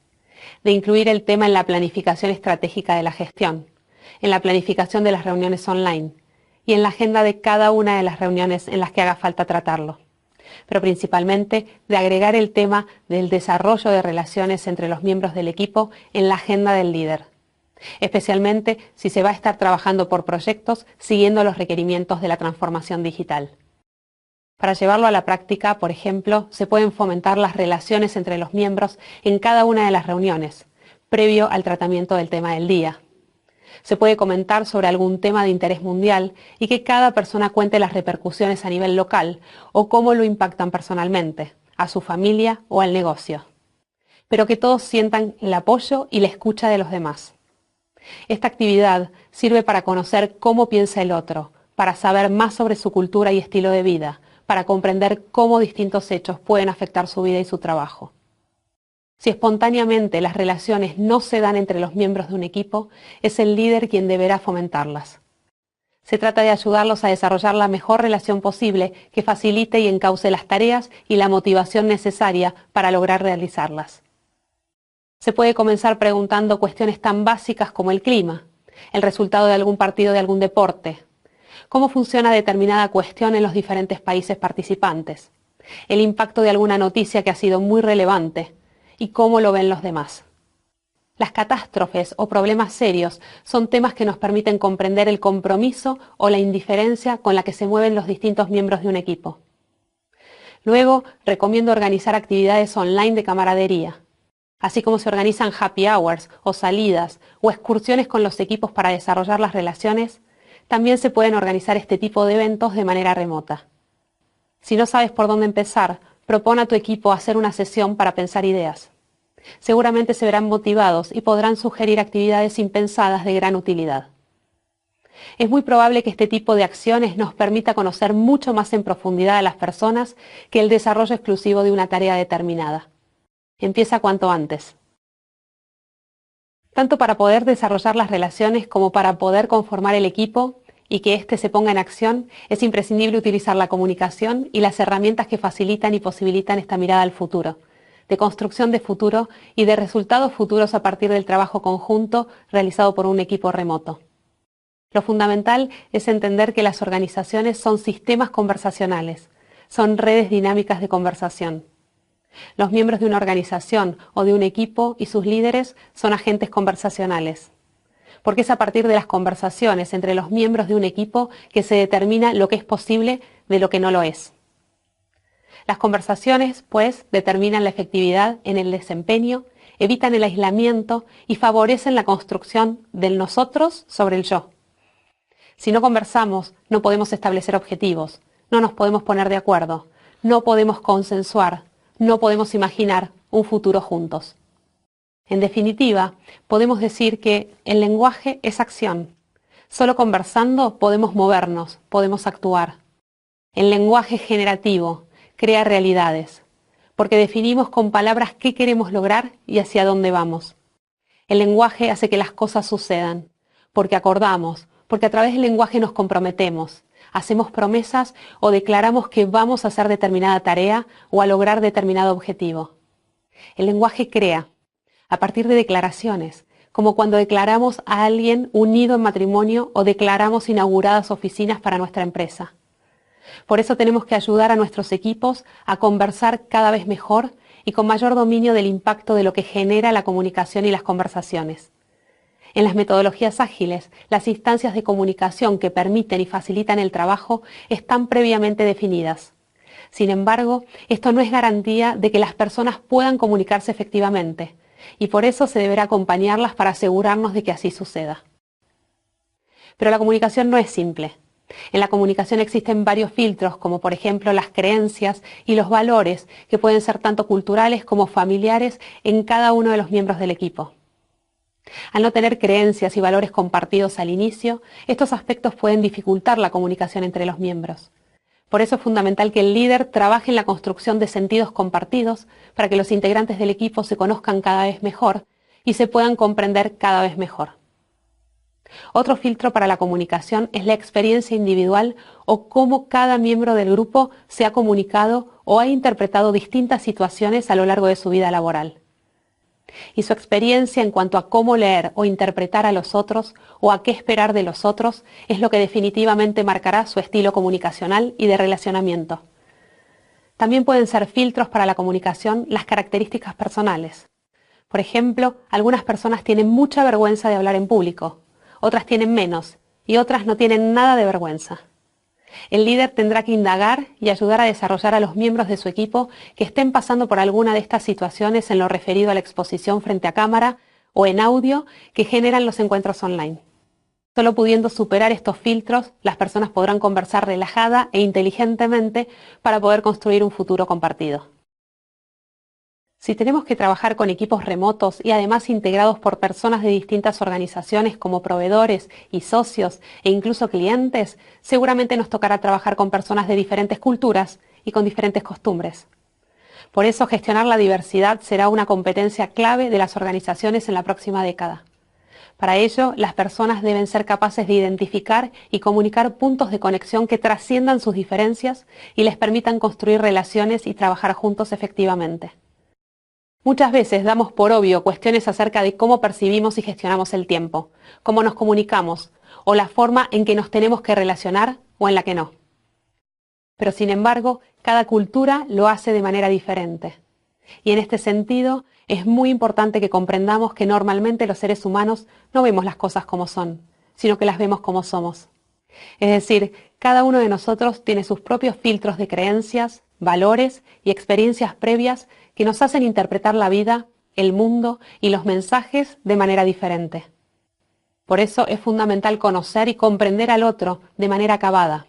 de incluir el tema en la planificación estratégica de la gestión, en la planificación de las reuniones online y en la agenda de cada una de las reuniones en las que haga falta tratarlo, pero principalmente de agregar el tema del desarrollo de relaciones entre los miembros del equipo en la agenda del líder, especialmente si se va a estar trabajando por proyectos siguiendo los requerimientos de la transformación digital. Para llevarlo a la práctica, por ejemplo, se pueden fomentar las relaciones entre los miembros en cada una de las reuniones, previo al tratamiento del tema del día. Se puede comentar sobre algún tema de interés mundial y que cada persona cuente las repercusiones a nivel local o cómo lo impactan personalmente, a su familia o al negocio. Pero que todos sientan el apoyo y la escucha de los demás. Esta actividad sirve para conocer cómo piensa el otro, para saber más sobre su cultura y estilo de vida, para comprender cómo distintos hechos pueden afectar su vida y su trabajo. Si espontáneamente las relaciones no se dan entre los miembros de un equipo, es el líder quien deberá fomentarlas. Se trata de ayudarlos a desarrollar la mejor relación posible que facilite y encauce las tareas y la motivación necesaria para lograr realizarlas. Se puede comenzar preguntando cuestiones tan básicas como el clima. el resultado de algún partido de algún deporte, cómo funciona determinada cuestión en los diferentes países participantes, el impacto de alguna noticia que ha sido muy relevante y cómo lo ven los demás. Las catástrofes o problemas serios son temas que nos permiten comprender el compromiso o la indiferencia con la que se mueven los distintos miembros de un equipo. Luego, recomiendo organizar actividades online de camaradería, así como se organizan happy hours o salidas o excursiones con los equipos para desarrollar las relaciones. También se pueden organizar este tipo de eventos de manera remota. Si no sabes por dónde empezar, propón a tu equipo hacer una sesión para pensar ideas. Seguramente se verán motivados y podrán sugerir actividades impensadas de gran utilidad. Es muy probable que este tipo de acciones nos permita conocer mucho más en profundidad a las personas que el desarrollo exclusivo de una tarea determinada. Empieza cuanto antes. Tanto para poder desarrollar las relaciones como para poder conformar el equipo y que éste se ponga en acción, es imprescindible utilizar la comunicación y las herramientas que facilitan y posibilitan esta mirada al futuro, de construcción de futuro y de resultados futuros a partir del trabajo conjunto realizado por un equipo remoto. Lo fundamental es entender que las organizaciones son sistemas conversacionales, son redes dinámicas de conversación. Los miembros de una organización o de un equipo y sus líderes son agentes conversacionales, porque es a partir de las conversaciones entre los miembros de un equipo que se determina lo que es posible de lo que no lo es. Las conversaciones, pues, determinan la efectividad en el desempeño, evitan el aislamiento y favorecen la construcción del nosotros sobre el yo. Si no conversamos, no podemos establecer objetivos, no nos podemos poner de acuerdo, no podemos consensuar, no podemos imaginar un futuro juntos. En definitiva, podemos decir que el lenguaje es acción. Solo conversando podemos movernos, podemos actuar. El lenguaje generativo crea realidades, porque definimos con palabras qué queremos lograr y hacia dónde vamos. El lenguaje hace que las cosas sucedan, porque acordamos, porque a través del lenguaje nos comprometemos, hacemos promesas o declaramos que vamos a hacer determinada tarea o a lograr determinado objetivo. El lenguaje crea, a partir de declaraciones, como cuando declaramos a alguien unido en matrimonio o declaramos inauguradas oficinas para nuestra empresa. Por eso tenemos que ayudar a nuestros equipos a conversar cada vez mejor y con mayor dominio del impacto de lo que genera la comunicación y las conversaciones. En las metodologías ágiles, las instancias de comunicación que permiten y facilitan el trabajo están previamente definidas. Sin embargo, esto no es garantía de que las personas puedan comunicarse efectivamente, y por eso se deberá acompañarlas para asegurarnos de que así suceda. Pero la comunicación no es simple. En la comunicación existen varios filtros, como por ejemplo las creencias y los valores, que pueden ser tanto culturales como familiares en cada uno de los miembros del equipo. Al no tener creencias y valores compartidos al inicio, estos aspectos pueden dificultar la comunicación entre los miembros. Por eso es fundamental que el líder trabaje en la construcción de sentidos compartidos para que los integrantes del equipo se conozcan cada vez mejor y se puedan comprender cada vez mejor. Otro filtro para la comunicación es la experiencia individual o cómo cada miembro del grupo se ha comunicado o ha interpretado distintas situaciones a lo largo de su vida laboral. Y su experiencia en cuanto a cómo leer o interpretar a los otros o a qué esperar de los otros es lo que definitivamente marcará su estilo comunicacional y de relacionamiento. También pueden ser filtros para la comunicación las características personales. Por ejemplo, algunas personas tienen mucha vergüenza de hablar en público, otras tienen menos y otras no tienen nada de vergüenza. El líder tendrá que indagar y ayudar a desarrollar a los miembros de su equipo que estén pasando por alguna de estas situaciones en lo referido a la exposición frente a cámara o en audio que generan los encuentros online. Solo pudiendo superar estos filtros, las personas podrán conversar relajada e inteligentemente para poder construir un futuro compartido. Si tenemos que trabajar con equipos remotos y además integrados por personas de distintas organizaciones como proveedores y socios e incluso clientes, seguramente nos tocará trabajar con personas de diferentes culturas y con diferentes costumbres. Por eso, gestionar la diversidad será una competencia clave de las organizaciones en la próxima década. Para ello, las personas deben ser capaces de identificar y comunicar puntos de conexión que trasciendan sus diferencias y les permitan construir relaciones y trabajar juntos efectivamente. Muchas veces damos por obvio cuestiones acerca de cómo percibimos y gestionamos el tiempo, cómo nos comunicamos, o la forma en que nos tenemos que relacionar o en la que no. Pero sin embargo, cada cultura lo hace de manera diferente. Y en este sentido, es muy importante que comprendamos que normalmente los seres humanos no vemos las cosas como son, sino que las vemos como somos. Es decir, cada uno de nosotros tiene sus propios filtros de creencias, valores y experiencias previas que nos hacen interpretar la vida, el mundo y los mensajes de manera diferente. Por eso es fundamental conocer y comprender al otro de manera acabada,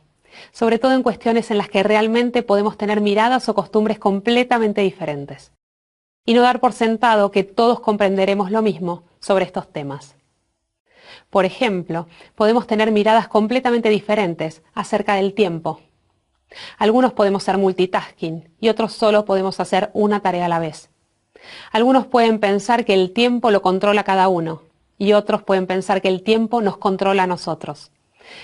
sobre todo en cuestiones en las que realmente podemos tener miradas o costumbres completamente diferentes, y no dar por sentado que todos comprenderemos lo mismo sobre estos temas. Por ejemplo, podemos tener miradas completamente diferentes acerca del tiempo. Algunos podemos ser multitasking y otros solo podemos hacer una tarea a la vez. Algunos pueden pensar que el tiempo lo controla cada uno y otros pueden pensar que el tiempo nos controla a nosotros.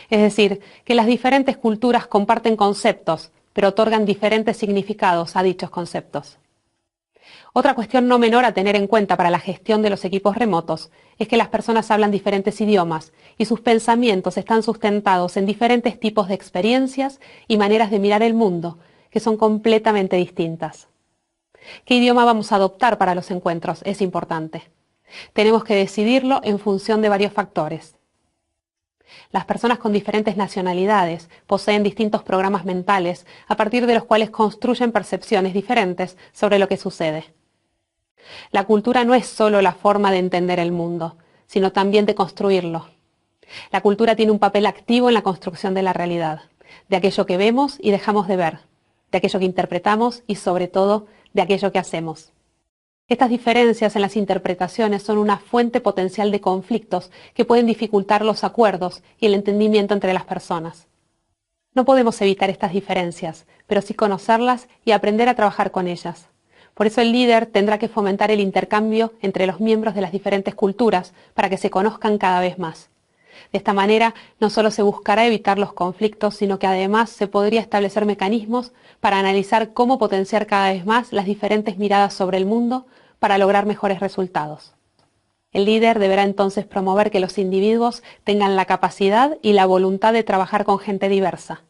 Es decir, que las diferentes culturas comparten conceptos, pero otorgan diferentes significados a dichos conceptos. Otra cuestión no menor a tener en cuenta para la gestión de los equipos remotos es que las personas hablan diferentes idiomas y sus pensamientos están sustentados en diferentes tipos de experiencias y maneras de mirar el mundo, que son completamente distintas. ¿Qué idioma vamos a adoptar para los encuentros? Es importante. Tenemos que decidirlo en función de varios factores. Las personas con diferentes nacionalidades poseen distintos programas mentales a partir de los cuales construyen percepciones diferentes sobre lo que sucede. La cultura no es solo la forma de entender el mundo, sino también de construirlo. La cultura tiene un papel activo en la construcción de la realidad, de aquello que vemos y dejamos de ver, de aquello que interpretamos y, sobre todo, de aquello que hacemos. Estas diferencias en las interpretaciones son una fuente potencial de conflictos que pueden dificultar los acuerdos y el entendimiento entre las personas. No podemos evitar estas diferencias, pero sí conocerlas y aprender a trabajar con ellas. Por eso el líder tendrá que fomentar el intercambio entre los miembros de las diferentes culturas para que se conozcan cada vez más. De esta manera, no solo se buscará evitar los conflictos, sino que además se podría establecer mecanismos para analizar cómo potenciar cada vez más las diferentes miradas sobre el mundo para lograr mejores resultados. El líder deberá entonces promover que los individuos tengan la capacidad y la voluntad de trabajar con gente diversa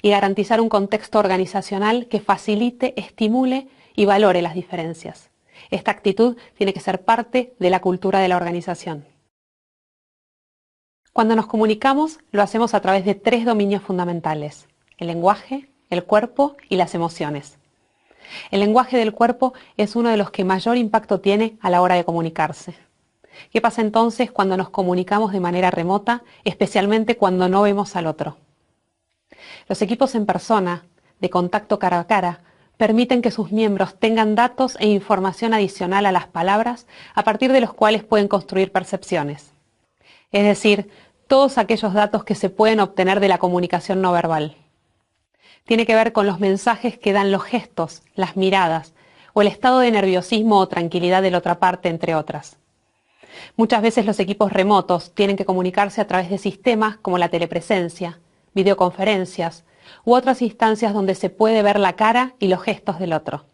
y garantizar un contexto organizacional que facilite, estimule y valore las diferencias. Esta actitud tiene que ser parte de la cultura de la organización. Cuando nos comunicamos, lo hacemos a través de 3 dominios fundamentales: el lenguaje, el cuerpo y las emociones. El lenguaje del cuerpo es uno de los que mayor impacto tiene a la hora de comunicarse. ¿Qué pasa entonces cuando nos comunicamos de manera remota, especialmente cuando no vemos al otro? Los equipos en persona, de contacto cara a cara, permiten que sus miembros tengan datos e información adicional a las palabras a partir de los cuales pueden construir percepciones. Es decir, todos aquellos datos que se pueden obtener de la comunicación no verbal. Tiene que ver con los mensajes que dan los gestos, las miradas, o el estado de nerviosismo o tranquilidad de la otra parte, entre otras. Muchas veces los equipos remotos tienen que comunicarse a través de sistemas como la telepresencia, videoconferencias u otras instancias donde se puede ver la cara y los gestos del otro.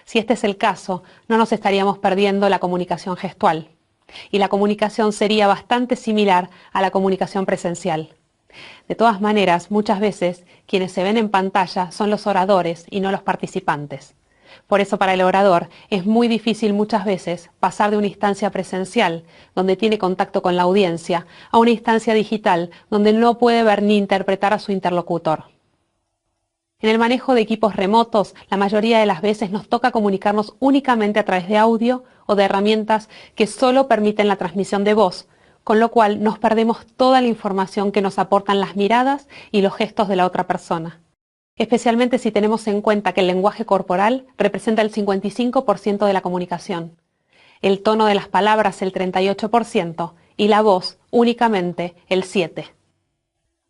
Si este es el caso, no nos estaríamos perdiendo la comunicación gestual, y la comunicación sería bastante similar a la comunicación presencial. De todas maneras, muchas veces quienes se ven en pantalla son los oradores y no los participantes. Por eso para el orador es muy difícil muchas veces pasar de una instancia presencial, donde tiene contacto con la audiencia, a una instancia digital, donde no puede ver ni interpretar a su interlocutor. En el manejo de equipos remotos, la mayoría de las veces nos toca comunicarnos únicamente a través de audio o de herramientas que solo permiten la transmisión de voz, con lo cual nos perdemos toda la información que nos aportan las miradas y los gestos de la otra persona. Especialmente si tenemos en cuenta que el lenguaje corporal representa el 55% de la comunicación, el tono de las palabras el 38% y la voz únicamente el 7%.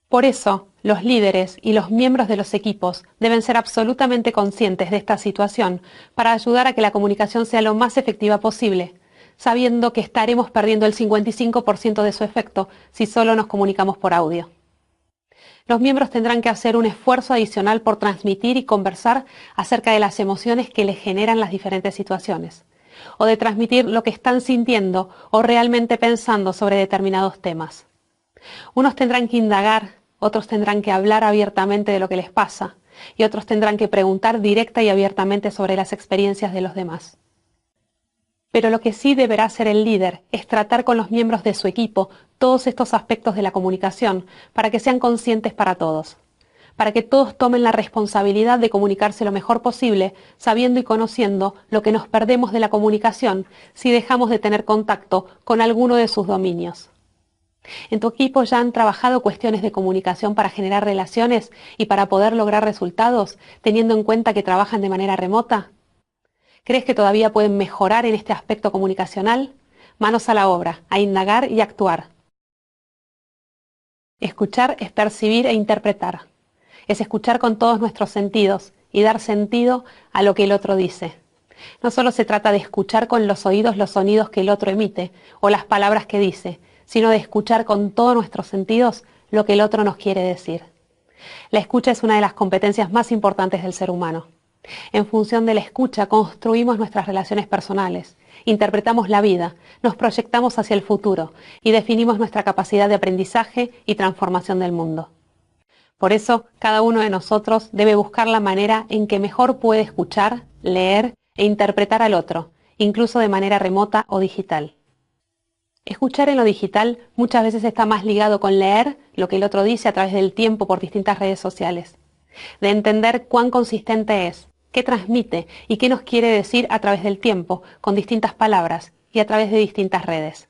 Por eso, los líderes y los miembros de los equipos deben ser absolutamente conscientes de esta situación para ayudar a que la comunicación sea lo más efectiva posible, sabiendo que estaremos perdiendo el 55% de su efecto si solo nos comunicamos por audio. Los miembros tendrán que hacer un esfuerzo adicional por transmitir y conversar acerca de las emociones que les generan las diferentes situaciones, o de transmitir lo que están sintiendo o realmente pensando sobre determinados temas. Unos tendrán que indagar, otros tendrán que hablar abiertamente de lo que les pasa, y otros tendrán que preguntar directa y abiertamente sobre las experiencias de los demás. Pero lo que sí deberá hacer el líder es tratar con los miembros de su equipo todos estos aspectos de la comunicación para que sean conscientes para todos, para que todos tomen la responsabilidad de comunicarse lo mejor posible, sabiendo y conociendo lo que nos perdemos de la comunicación si dejamos de tener contacto con alguno de sus dominios. ¿En tu equipo ya han trabajado cuestiones de comunicación para generar relaciones y para poder lograr resultados, teniendo en cuenta que trabajan de manera remota? ¿Crees que todavía pueden mejorar en este aspecto comunicacional? Manos a la obra, a indagar y actuar. Escuchar es percibir e interpretar. Es escuchar con todos nuestros sentidos y dar sentido a lo que el otro dice. No solo se trata de escuchar con los oídos los sonidos que el otro emite o las palabras que dice, sino de escuchar con todos nuestros sentidos lo que el otro nos quiere decir. La escucha es una de las competencias más importantes del ser humano. En función de la escucha construimos nuestras relaciones personales, interpretamos la vida, nos proyectamos hacia el futuro y definimos nuestra capacidad de aprendizaje y transformación del mundo. Por eso, cada uno de nosotros debe buscar la manera en que mejor puede escuchar, leer e interpretar al otro, incluso de manera remota o digital. Escuchar en lo digital muchas veces está más ligado con leer lo que el otro dice a través del tiempo por distintas redes sociales, de entender cuán consistente es, qué transmite y qué nos quiere decir a través del tiempo, con distintas palabras y a través de distintas redes.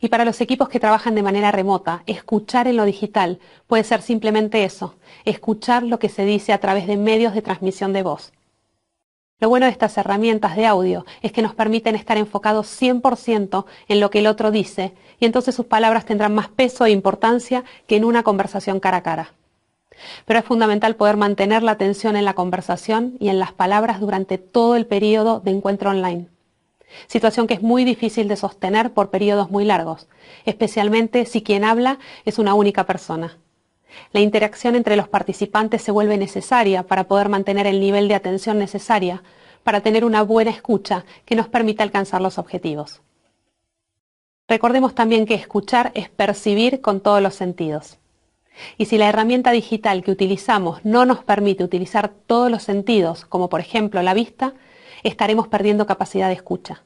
Y para los equipos que trabajan de manera remota, escuchar en lo digital puede ser simplemente eso, escuchar lo que se dice a través de medios de transmisión de voz. Lo bueno de estas herramientas de audio es que nos permiten estar enfocados 100% en lo que el otro dice y entonces sus palabras tendrán más peso e importancia que en una conversación cara a cara. Pero es fundamental poder mantener la atención en la conversación y en las palabras durante todo el periodo de encuentro online. Situación que es muy difícil de sostener por periodos muy largos, especialmente si quien habla es una única persona. La interacción entre los participantes se vuelve necesaria para poder mantener el nivel de atención necesaria para tener una buena escucha que nos permita alcanzar los objetivos. Recordemos también que escuchar es percibir con todos los sentidos. Y si la herramienta digital que utilizamos no nos permite utilizar todos los sentidos, como por ejemplo la vista, estaremos perdiendo capacidad de escucha.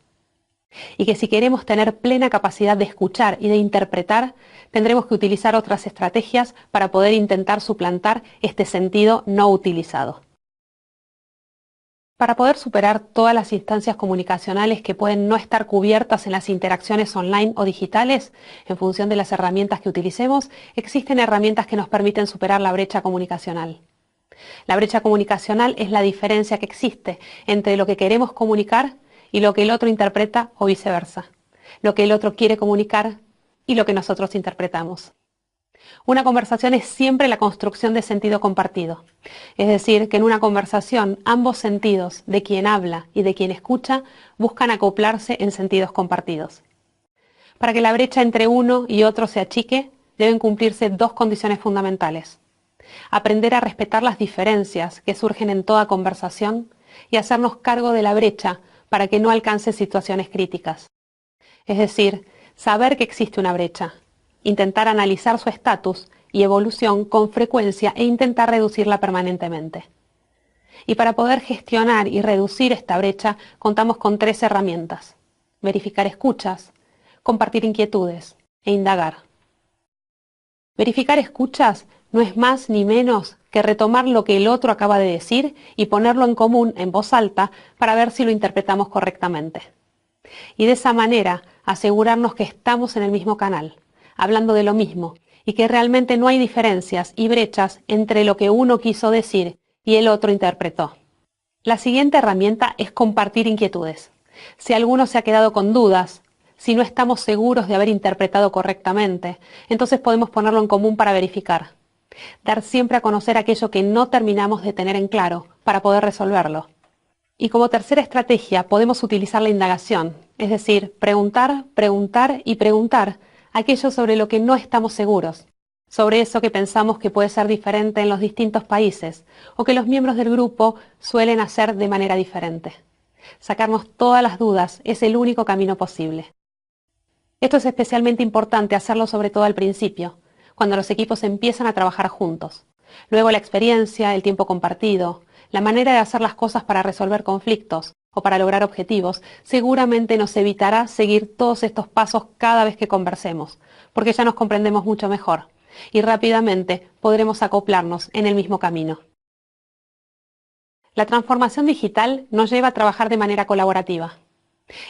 Y que si queremos tener plena capacidad de escuchar y de interpretar, tendremos que utilizar otras estrategias para poder intentar suplantar este sentido no utilizado. Para poder superar todas las instancias comunicacionales que pueden no estar cubiertas en las interacciones online o digitales, en función de las herramientas que utilicemos, existen herramientas que nos permiten superar la brecha comunicacional. La brecha comunicacional es la diferencia que existe entre lo que queremos comunicar y lo que el otro interpreta o viceversa, lo que el otro quiere comunicar y lo que nosotros interpretamos. Una conversación es siempre la construcción de sentido compartido, es decir, que en una conversación ambos sentidos de quien habla y de quien escucha buscan acoplarse en sentidos compartidos. Para que la brecha entre uno y otro se achique, deben cumplirse dos condiciones fundamentales: aprender a respetar las diferencias que surgen en toda conversación y hacernos cargo de la brecha para que no alcance situaciones críticas. Es decir, saber que existe una brecha, intentar analizar su estatus y evolución con frecuencia e intentar reducirla permanentemente. Y para poder gestionar y reducir esta brecha, contamos con 3 herramientas: verificar escuchas, compartir inquietudes e indagar. Verificar escuchas no es más ni menos que retomar lo que el otro acaba de decir y ponerlo en común en voz alta para ver si lo interpretamos correctamente. Y de esa manera asegurarnos que estamos en el mismo canal, hablando de lo mismo, y que realmente no hay diferencias y brechas entre lo que uno quiso decir y el otro interpretó. La siguiente herramienta es compartir inquietudes. Si alguno se ha quedado con dudas, si no estamos seguros de haber interpretado correctamente, entonces podemos ponerlo en común para verificar. Dar siempre a conocer aquello que no terminamos de tener en claro para poder resolverlo. Y como tercera estrategia podemos utilizar la indagación, es decir, preguntar, preguntar y preguntar aquello sobre lo que no estamos seguros, sobre eso que pensamos que puede ser diferente en los distintos países o que los miembros del grupo suelen hacer de manera diferente. Sacarnos todas las dudas es el único camino posible. Esto es especialmente importante hacerlo sobre todo al principio, cuando los equipos empiezan a trabajar juntos. Luego la experiencia, el tiempo compartido, la manera de hacer las cosas para resolver conflictos o para lograr objetivos, seguramente nos evitará seguir todos estos pasos cada vez que conversemos, porque ya nos comprendemos mucho mejor y rápidamente podremos acoplarnos en el mismo camino. La transformación digital nos lleva a trabajar de manera colaborativa.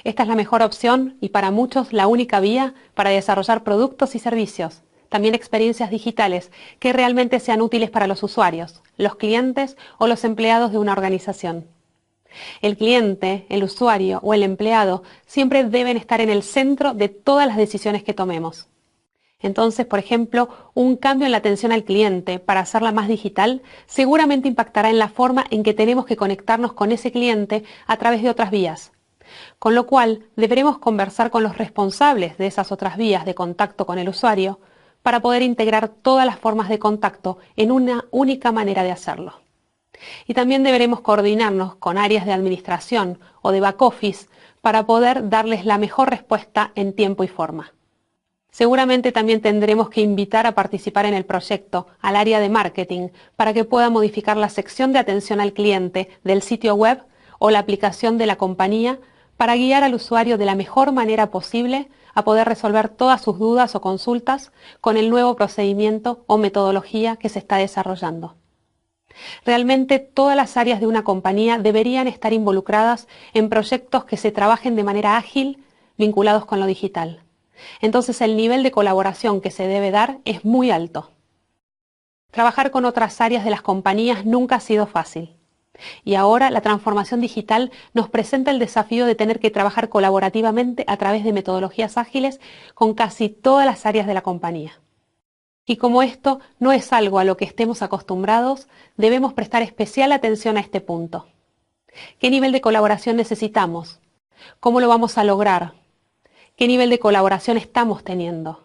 Esta es la mejor opción y para muchos la única vía para desarrollar productos y servicios, también experiencias digitales que realmente sean útiles para los usuarios, los clientes o los empleados de una organización. El cliente, el usuario o el empleado siempre deben estar en el centro de todas las decisiones que tomemos. Entonces, por ejemplo, un cambio en la atención al cliente para hacerla más digital seguramente impactará en la forma en que tenemos que conectarnos con ese cliente a través de otras vías. Con lo cual, deberemos conversar con los responsables de esas otras vías de contacto con el usuario para poder integrar todas las formas de contacto en una única manera de hacerlo. Y también deberemos coordinarnos con áreas de administración o de back office para poder darles la mejor respuesta en tiempo y forma. Seguramente también tendremos que invitar a participar en el proyecto al área de marketing para que pueda modificar la sección de atención al cliente del sitio web o la aplicación de la compañía para guiar al usuario de la mejor manera posible a poder resolver todas sus dudas o consultas con el nuevo procedimiento o metodología que se está desarrollando. Realmente todas las áreas de una compañía deberían estar involucradas en proyectos que se trabajen de manera ágil vinculados con lo digital. Entonces el nivel de colaboración que se debe dar es muy alto. Trabajar con otras áreas de las compañías nunca ha sido fácil. Y ahora la transformación digital nos presenta el desafío de tener que trabajar colaborativamente a través de metodologías ágiles con casi todas las áreas de la compañía. Y como esto no es algo a lo que estemos acostumbrados, debemos prestar especial atención a este punto. ¿Qué nivel de colaboración necesitamos? ¿Cómo lo vamos a lograr? ¿Qué nivel de colaboración estamos teniendo?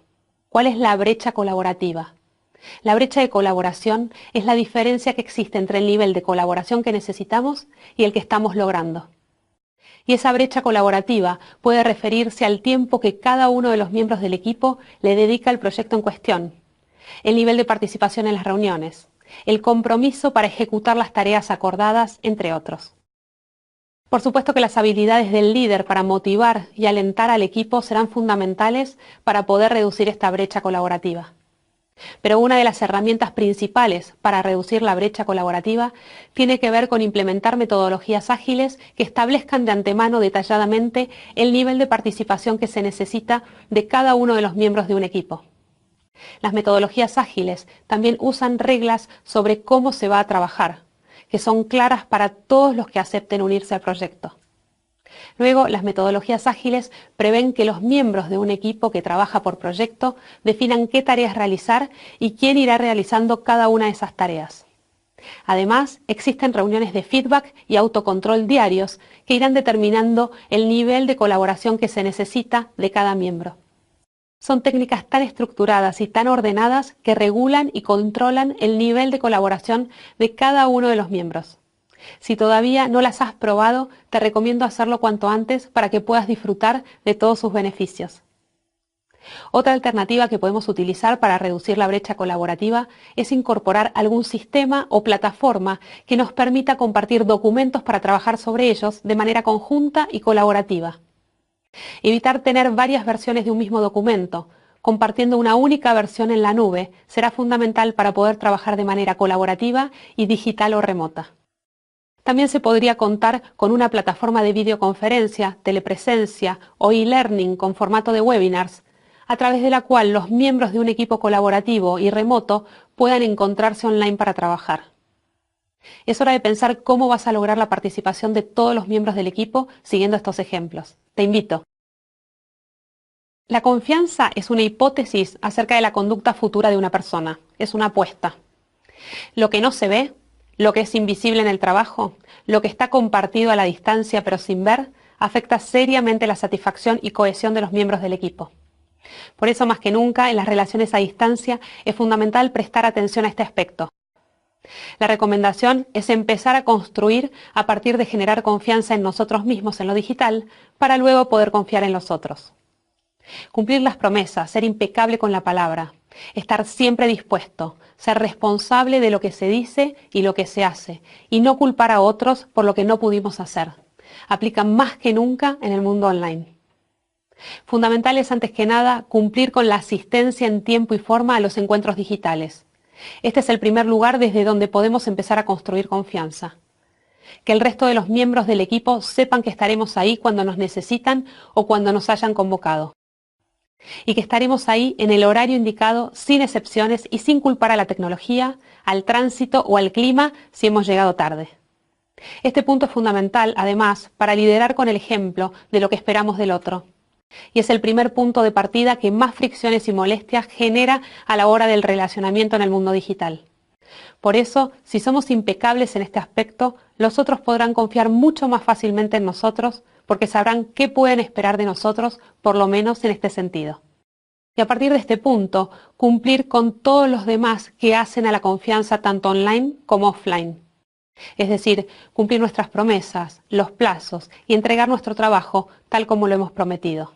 ¿Cuál es la brecha colaborativa? La brecha de colaboración es la diferencia que existe entre el nivel de colaboración que necesitamos y el que estamos logrando. Y esa brecha colaborativa puede referirse al tiempo que cada uno de los miembros del equipo le dedica al proyecto en cuestión, el nivel de participación en las reuniones, el compromiso para ejecutar las tareas acordadas, entre otros. Por supuesto que las habilidades del líder para motivar y alentar al equipo serán fundamentales para poder reducir esta brecha colaborativa. Pero una de las herramientas principales para reducir la brecha colaborativa tiene que ver con implementar metodologías ágiles que establezcan de antemano detalladamente el nivel de participación que se necesita de cada uno de los miembros de un equipo. Las metodologías ágiles también usan reglas sobre cómo se va a trabajar, que son claras para todos los que acepten unirse al proyecto. Luego, las metodologías ágiles prevén que los miembros de un equipo que trabaja por proyecto definan qué tareas realizar y quién irá realizando cada una de esas tareas. Además, existen reuniones de feedback y autocontrol diarios que irán determinando el nivel de colaboración que se necesita de cada miembro. Son técnicas tan estructuradas y tan ordenadas que regulan y controlan el nivel de colaboración de cada uno de los miembros. Si todavía no las has probado, te recomiendo hacerlo cuanto antes para que puedas disfrutar de todos sus beneficios. Otra alternativa que podemos utilizar para reducir la brecha colaborativa es incorporar algún sistema o plataforma que nos permita compartir documentos para trabajar sobre ellos de manera conjunta y colaborativa. Evitar tener varias versiones de un mismo documento, compartiendo una única versión en la nube, será fundamental para poder trabajar de manera colaborativa y digital o remota. También se podría contar con una plataforma de videoconferencia, telepresencia o e-learning con formato de webinars, a través de la cual los miembros de un equipo colaborativo y remoto puedan encontrarse online para trabajar. Es hora de pensar cómo vas a lograr la participación de todos los miembros del equipo siguiendo estos ejemplos. Te invito. La confianza es una hipótesis acerca de la conducta futura de una persona. Es una apuesta. Lo que no se ve, lo que es invisible en el trabajo, lo que está compartido a la distancia pero sin ver, afecta seriamente la satisfacción y cohesión de los miembros del equipo. Por eso, más que nunca, en las relaciones a distancia es fundamental prestar atención a este aspecto. La recomendación es empezar a construir a partir de generar confianza en nosotros mismos en lo digital para luego poder confiar en los otros. Cumplir las promesas, ser impecable con la palabra, estar siempre dispuesto, ser responsable de lo que se dice y lo que se hace, y no culpar a otros por lo que no pudimos hacer. Aplica más que nunca en el mundo online. Fundamental es, antes que nada, cumplir con la asistencia en tiempo y forma a los encuentros digitales. Este es el primer lugar desde donde podemos empezar a construir confianza. Que el resto de los miembros del equipo sepan que estaremos ahí cuando nos necesitan o cuando nos hayan convocado. Y que estaremos ahí en el horario indicado, sin excepciones y sin culpar a la tecnología, al tránsito o al clima si hemos llegado tarde. Este punto es fundamental, además, para liderar con el ejemplo de lo que esperamos del otro. Y es el primer punto de partida que más fricciones y molestias genera a la hora del relacionamiento en el mundo digital. Por eso, si somos impecables en este aspecto, los otros podrán confiar mucho más fácilmente en nosotros, porque sabrán qué pueden esperar de nosotros, por lo menos en este sentido. Y a partir de este punto, cumplir con todos los demás que hacen a la confianza tanto online como offline. Es decir, cumplir nuestras promesas, los plazos y entregar nuestro trabajo tal como lo hemos prometido.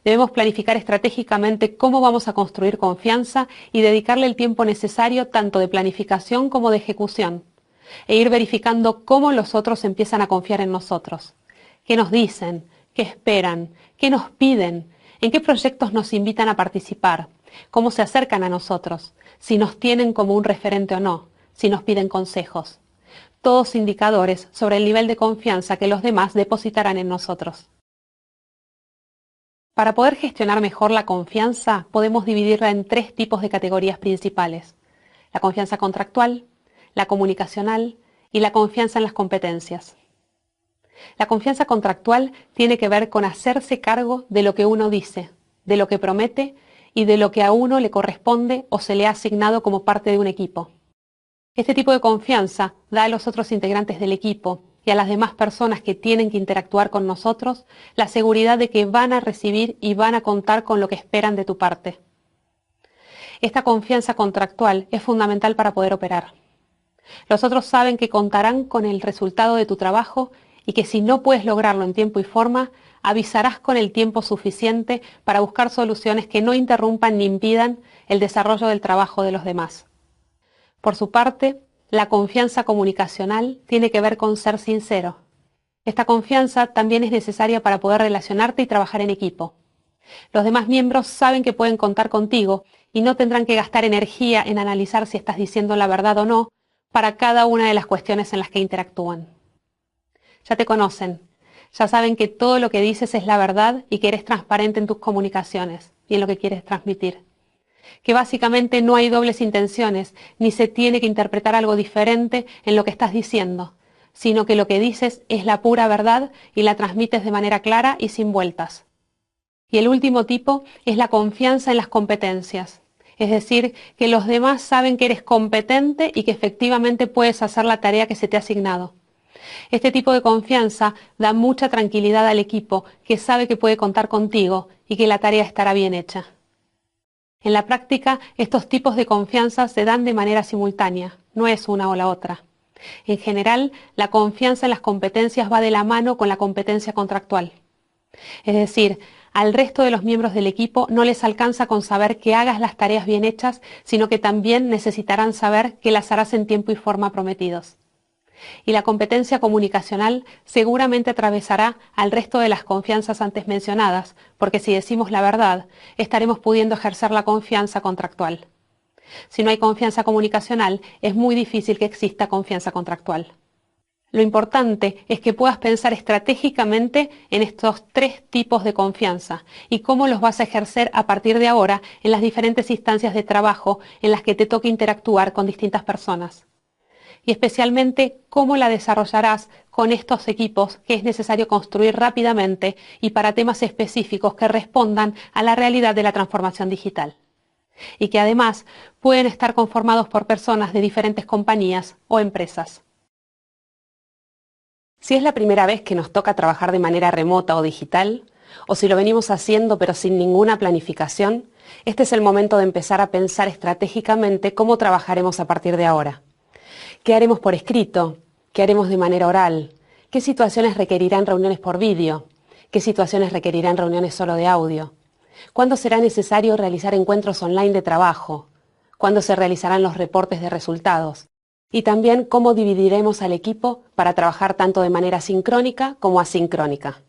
Debemos planificar estratégicamente cómo vamos a construir confianza y dedicarle el tiempo necesario tanto de planificación como de ejecución, e ir verificando cómo los otros empiezan a confiar en nosotros. ¿Qué nos dicen? ¿Qué esperan? ¿Qué nos piden? ¿En qué proyectos nos invitan a participar? ¿Cómo se acercan a nosotros? ¿Si nos tienen como un referente o no? ¿Si nos piden consejos? Todos indicadores sobre el nivel de confianza que los demás depositarán en nosotros. Para poder gestionar mejor la confianza, podemos dividirla en 3 tipos de categorías principales: la confianza contractual, la comunicacional y la confianza en las competencias. La confianza contractual tiene que ver con hacerse cargo de lo que uno dice, de lo que promete y de lo que a uno le corresponde o se le ha asignado como parte de un equipo. Este tipo de confianza da a los otros integrantes del equipo y a las demás personas que tienen que interactuar con nosotros la seguridad de que van a recibir y van a contar con lo que esperan de tu parte. Esta confianza contractual es fundamental para poder operar. Los otros saben que contarán con el resultado de tu trabajo y que si no puedes lograrlo en tiempo y forma, avisarás con el tiempo suficiente para buscar soluciones que no interrumpan ni impidan el desarrollo del trabajo de los demás. Por su parte, la confianza comunicacional tiene que ver con ser sincero. Esta confianza también es necesaria para poder relacionarte y trabajar en equipo. Los demás miembros saben que pueden contar contigo y no tendrán que gastar energía en analizar si estás diciendo la verdad o no para cada una de las cuestiones en las que interactúan. Ya te conocen, ya saben que todo lo que dices es la verdad y que eres transparente en tus comunicaciones y en lo que quieres transmitir. Que básicamente no hay dobles intenciones, ni se tiene que interpretar algo diferente en lo que estás diciendo, sino que lo que dices es la pura verdad y la transmites de manera clara y sin vueltas. Y el último tipo es la confianza en las competencias, es decir, que los demás saben que eres competente y que efectivamente puedes hacer la tarea que se te ha asignado. Este tipo de confianza da mucha tranquilidad al equipo, que sabe que puede contar contigo y que la tarea estará bien hecha. En la práctica, estos tipos de confianza se dan de manera simultánea, no es una o la otra. En general, la confianza en las competencias va de la mano con la competencia contractual. Es decir, al resto de los miembros del equipo no les alcanza con saber que hagas las tareas bien hechas, sino que también necesitarán saber que las harás en tiempo y forma prometidos. Y la competencia comunicacional seguramente atravesará al resto de las confianzas antes mencionadas, porque si decimos la verdad, estaremos pudiendo ejercer la confianza contractual. Si no hay confianza comunicacional, es muy difícil que exista confianza contractual. Lo importante es que puedas pensar estratégicamente en estos 3 tipos de confianza y cómo los vas a ejercer a partir de ahora en las diferentes instancias de trabajo en las que te toque interactuar con distintas personas. Y especialmente cómo la desarrollarás con estos equipos que es necesario construir rápidamente y para temas específicos que respondan a la realidad de la transformación digital. Y que además pueden estar conformados por personas de diferentes compañías o empresas. Si es la primera vez que nos toca trabajar de manera remota o digital, o si lo venimos haciendo pero sin ninguna planificación, este es el momento de empezar a pensar estratégicamente cómo trabajaremos a partir de ahora. ¿Qué haremos por escrito? ¿Qué haremos de manera oral? ¿Qué situaciones requerirán reuniones por vídeo? ¿Qué situaciones requerirán reuniones solo de audio? ¿Cuándo será necesario realizar encuentros online de trabajo? ¿Cuándo se realizarán los reportes de resultados? Y también cómo dividiremos al equipo para trabajar tanto de manera sincrónica como asincrónica.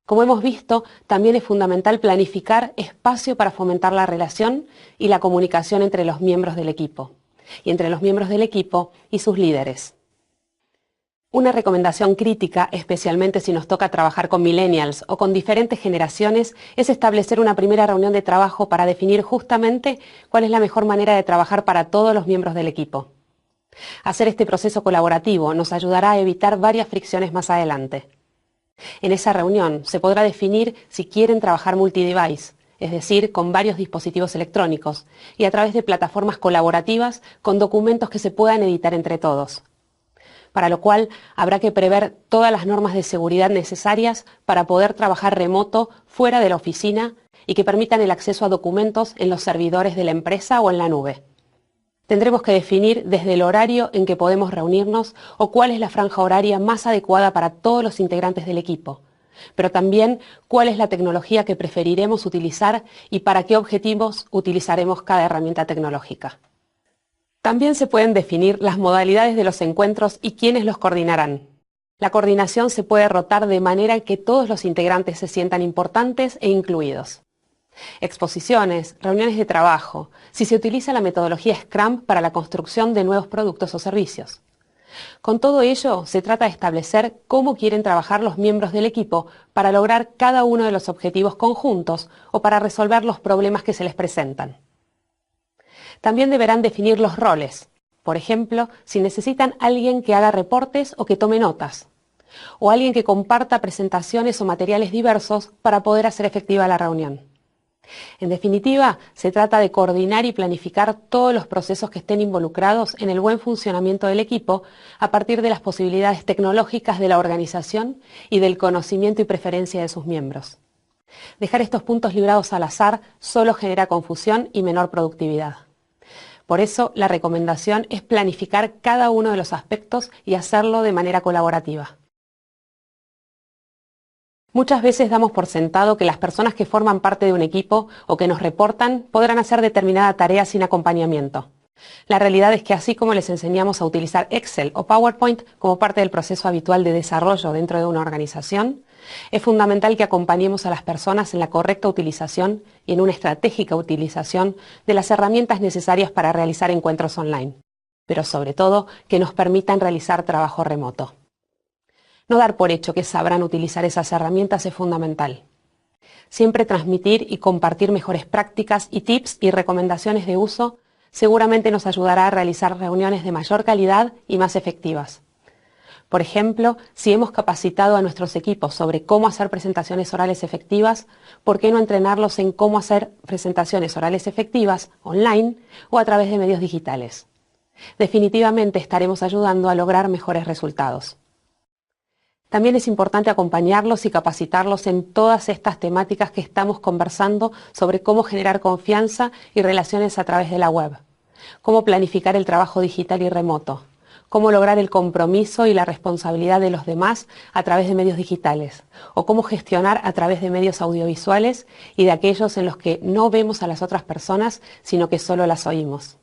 Como hemos visto, también es fundamental planificar espacio para fomentar la relación y la comunicación entre los miembros del equipo, y entre los miembros del equipo y sus líderes. Una recomendación crítica, especialmente si nos toca trabajar con millennials o con diferentes generaciones, es establecer una primera reunión de trabajo para definir justamente cuál es la mejor manera de trabajar para todos los miembros del equipo. Hacer este proceso colaborativo nos ayudará a evitar varias fricciones más adelante. En esa reunión se podrá definir si quieren trabajar multi-device, es decir, con varios dispositivos electrónicos, y a través de plataformas colaborativas con documentos que se puedan editar entre todos. Para lo cual habrá que prever todas las normas de seguridad necesarias para poder trabajar remoto fuera de la oficina y que permitan el acceso a documentos en los servidores de la empresa o en la nube. Tendremos que definir desde el horario en que podemos reunirnos o cuál es la franja horaria más adecuada para todos los integrantes del equipo, pero también cuál es la tecnología que preferiremos utilizar y para qué objetivos utilizaremos cada herramienta tecnológica. También se pueden definir las modalidades de los encuentros y quiénes los coordinarán. La coordinación se puede rotar de manera que todos los integrantes se sientan importantes e incluidos. Exposiciones, reuniones de trabajo, si se utiliza la metodología Scrum para la construcción de nuevos productos o servicios. Con todo ello, se trata de establecer cómo quieren trabajar los miembros del equipo para lograr cada uno de los objetivos conjuntos o para resolver los problemas que se les presentan. También deberán definir los roles, por ejemplo, si necesitan alguien que haga reportes o que tome notas, o alguien que comparta presentaciones o materiales diversos para poder hacer efectiva la reunión. En definitiva, se trata de coordinar y planificar todos los procesos que estén involucrados en el buen funcionamiento del equipo a partir de las posibilidades tecnológicas de la organización y del conocimiento y preferencia de sus miembros. Dejar estos puntos librados al azar solo genera confusión y menor productividad. Por eso, la recomendación es planificar cada uno de los aspectos y hacerlo de manera colaborativa. Muchas veces damos por sentado que las personas que forman parte de un equipo o que nos reportan podrán hacer determinada tarea sin acompañamiento. La realidad es que así como les enseñamos a utilizar Excel o PowerPoint como parte del proceso habitual de desarrollo dentro de una organización, es fundamental que acompañemos a las personas en la correcta utilización y en una estratégica utilización de las herramientas necesarias para realizar encuentros online, pero sobre todo que nos permitan realizar trabajo remoto. No dar por hecho que sabrán utilizar esas herramientas es fundamental. Siempre transmitir y compartir mejores prácticas y tips y recomendaciones de uso seguramente nos ayudará a realizar reuniones de mayor calidad y más efectivas. Por ejemplo, si hemos capacitado a nuestros equipos sobre cómo hacer presentaciones orales efectivas, ¿por qué no entrenarlos en cómo hacer presentaciones orales efectivas online o a través de medios digitales? Definitivamente estaremos ayudando a lograr mejores resultados. También es importante acompañarlos y capacitarlos en todas estas temáticas que estamos conversando sobre cómo generar confianza y relaciones a través de la web, cómo planificar el trabajo digital y remoto, cómo lograr el compromiso y la responsabilidad de los demás a través de medios digitales, o cómo gestionar a través de medios audiovisuales y de aquellos en los que no vemos a las otras personas, sino que solo las oímos.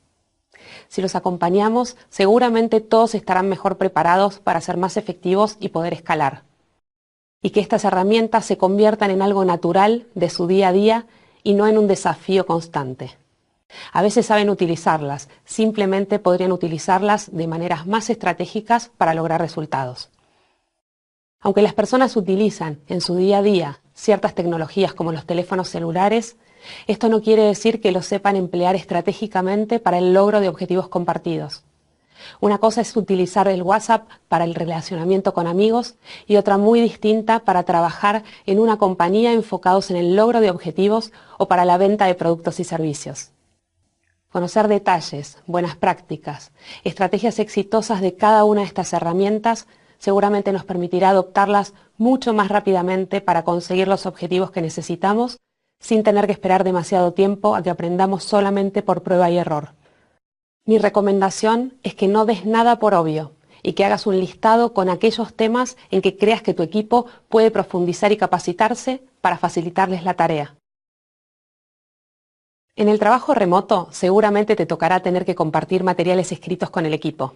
Si los acompañamos, seguramente todos estarán mejor preparados para ser más efectivos y poder escalar. Y que estas herramientas se conviertan en algo natural de su día a día y no en un desafío constante. A veces saben utilizarlas, simplemente podrían utilizarlas de maneras más estratégicas para lograr resultados. Aunque las personas utilizan en su día a día ciertas tecnologías como los teléfonos celulares, esto no quiere decir que lo sepan emplear estratégicamente para el logro de objetivos compartidos. Una cosa es utilizar el WhatsApp para el relacionamiento con amigos y otra muy distinta para trabajar en una compañía enfocados en el logro de objetivos o para la venta de productos y servicios. Conocer detalles, buenas prácticas, estrategias exitosas de cada una de estas herramientas seguramente nos permitirá adoptarlas mucho más rápidamente para conseguir los objetivos que necesitamos sin tener que esperar demasiado tiempo a que aprendamos solamente por prueba y error. Mi recomendación es que no des nada por obvio y que hagas un listado con aquellos temas en que creas que tu equipo puede profundizar y capacitarse para facilitarles la tarea. En el trabajo remoto seguramente te tocará tener que compartir materiales escritos con el equipo.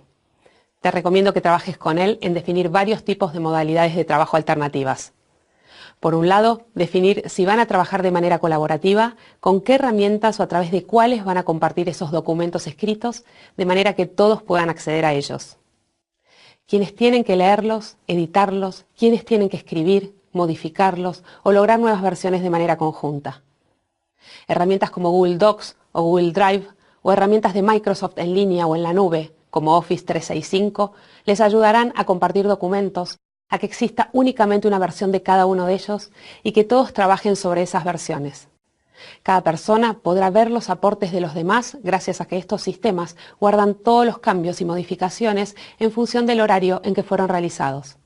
Te recomiendo que trabajes con él en definir varios tipos de modalidades de trabajo alternativas. Por un lado, definir si van a trabajar de manera colaborativa, con qué herramientas o a través de cuáles van a compartir esos documentos escritos, de manera que todos puedan acceder a ellos. Quienes tienen que leerlos, editarlos, quienes tienen que escribir, modificarlos o lograr nuevas versiones de manera conjunta. Herramientas como Google Docs o Google Drive o herramientas de Microsoft en línea o en la nube, como Office 365, les ayudarán a compartir documentos, a que exista únicamente una versión de cada uno de ellos y que todos trabajen sobre esas versiones. Cada persona podrá ver los aportes de los demás gracias a que estos sistemas guardan todos los cambios y modificaciones en función del horario en que fueron realizados.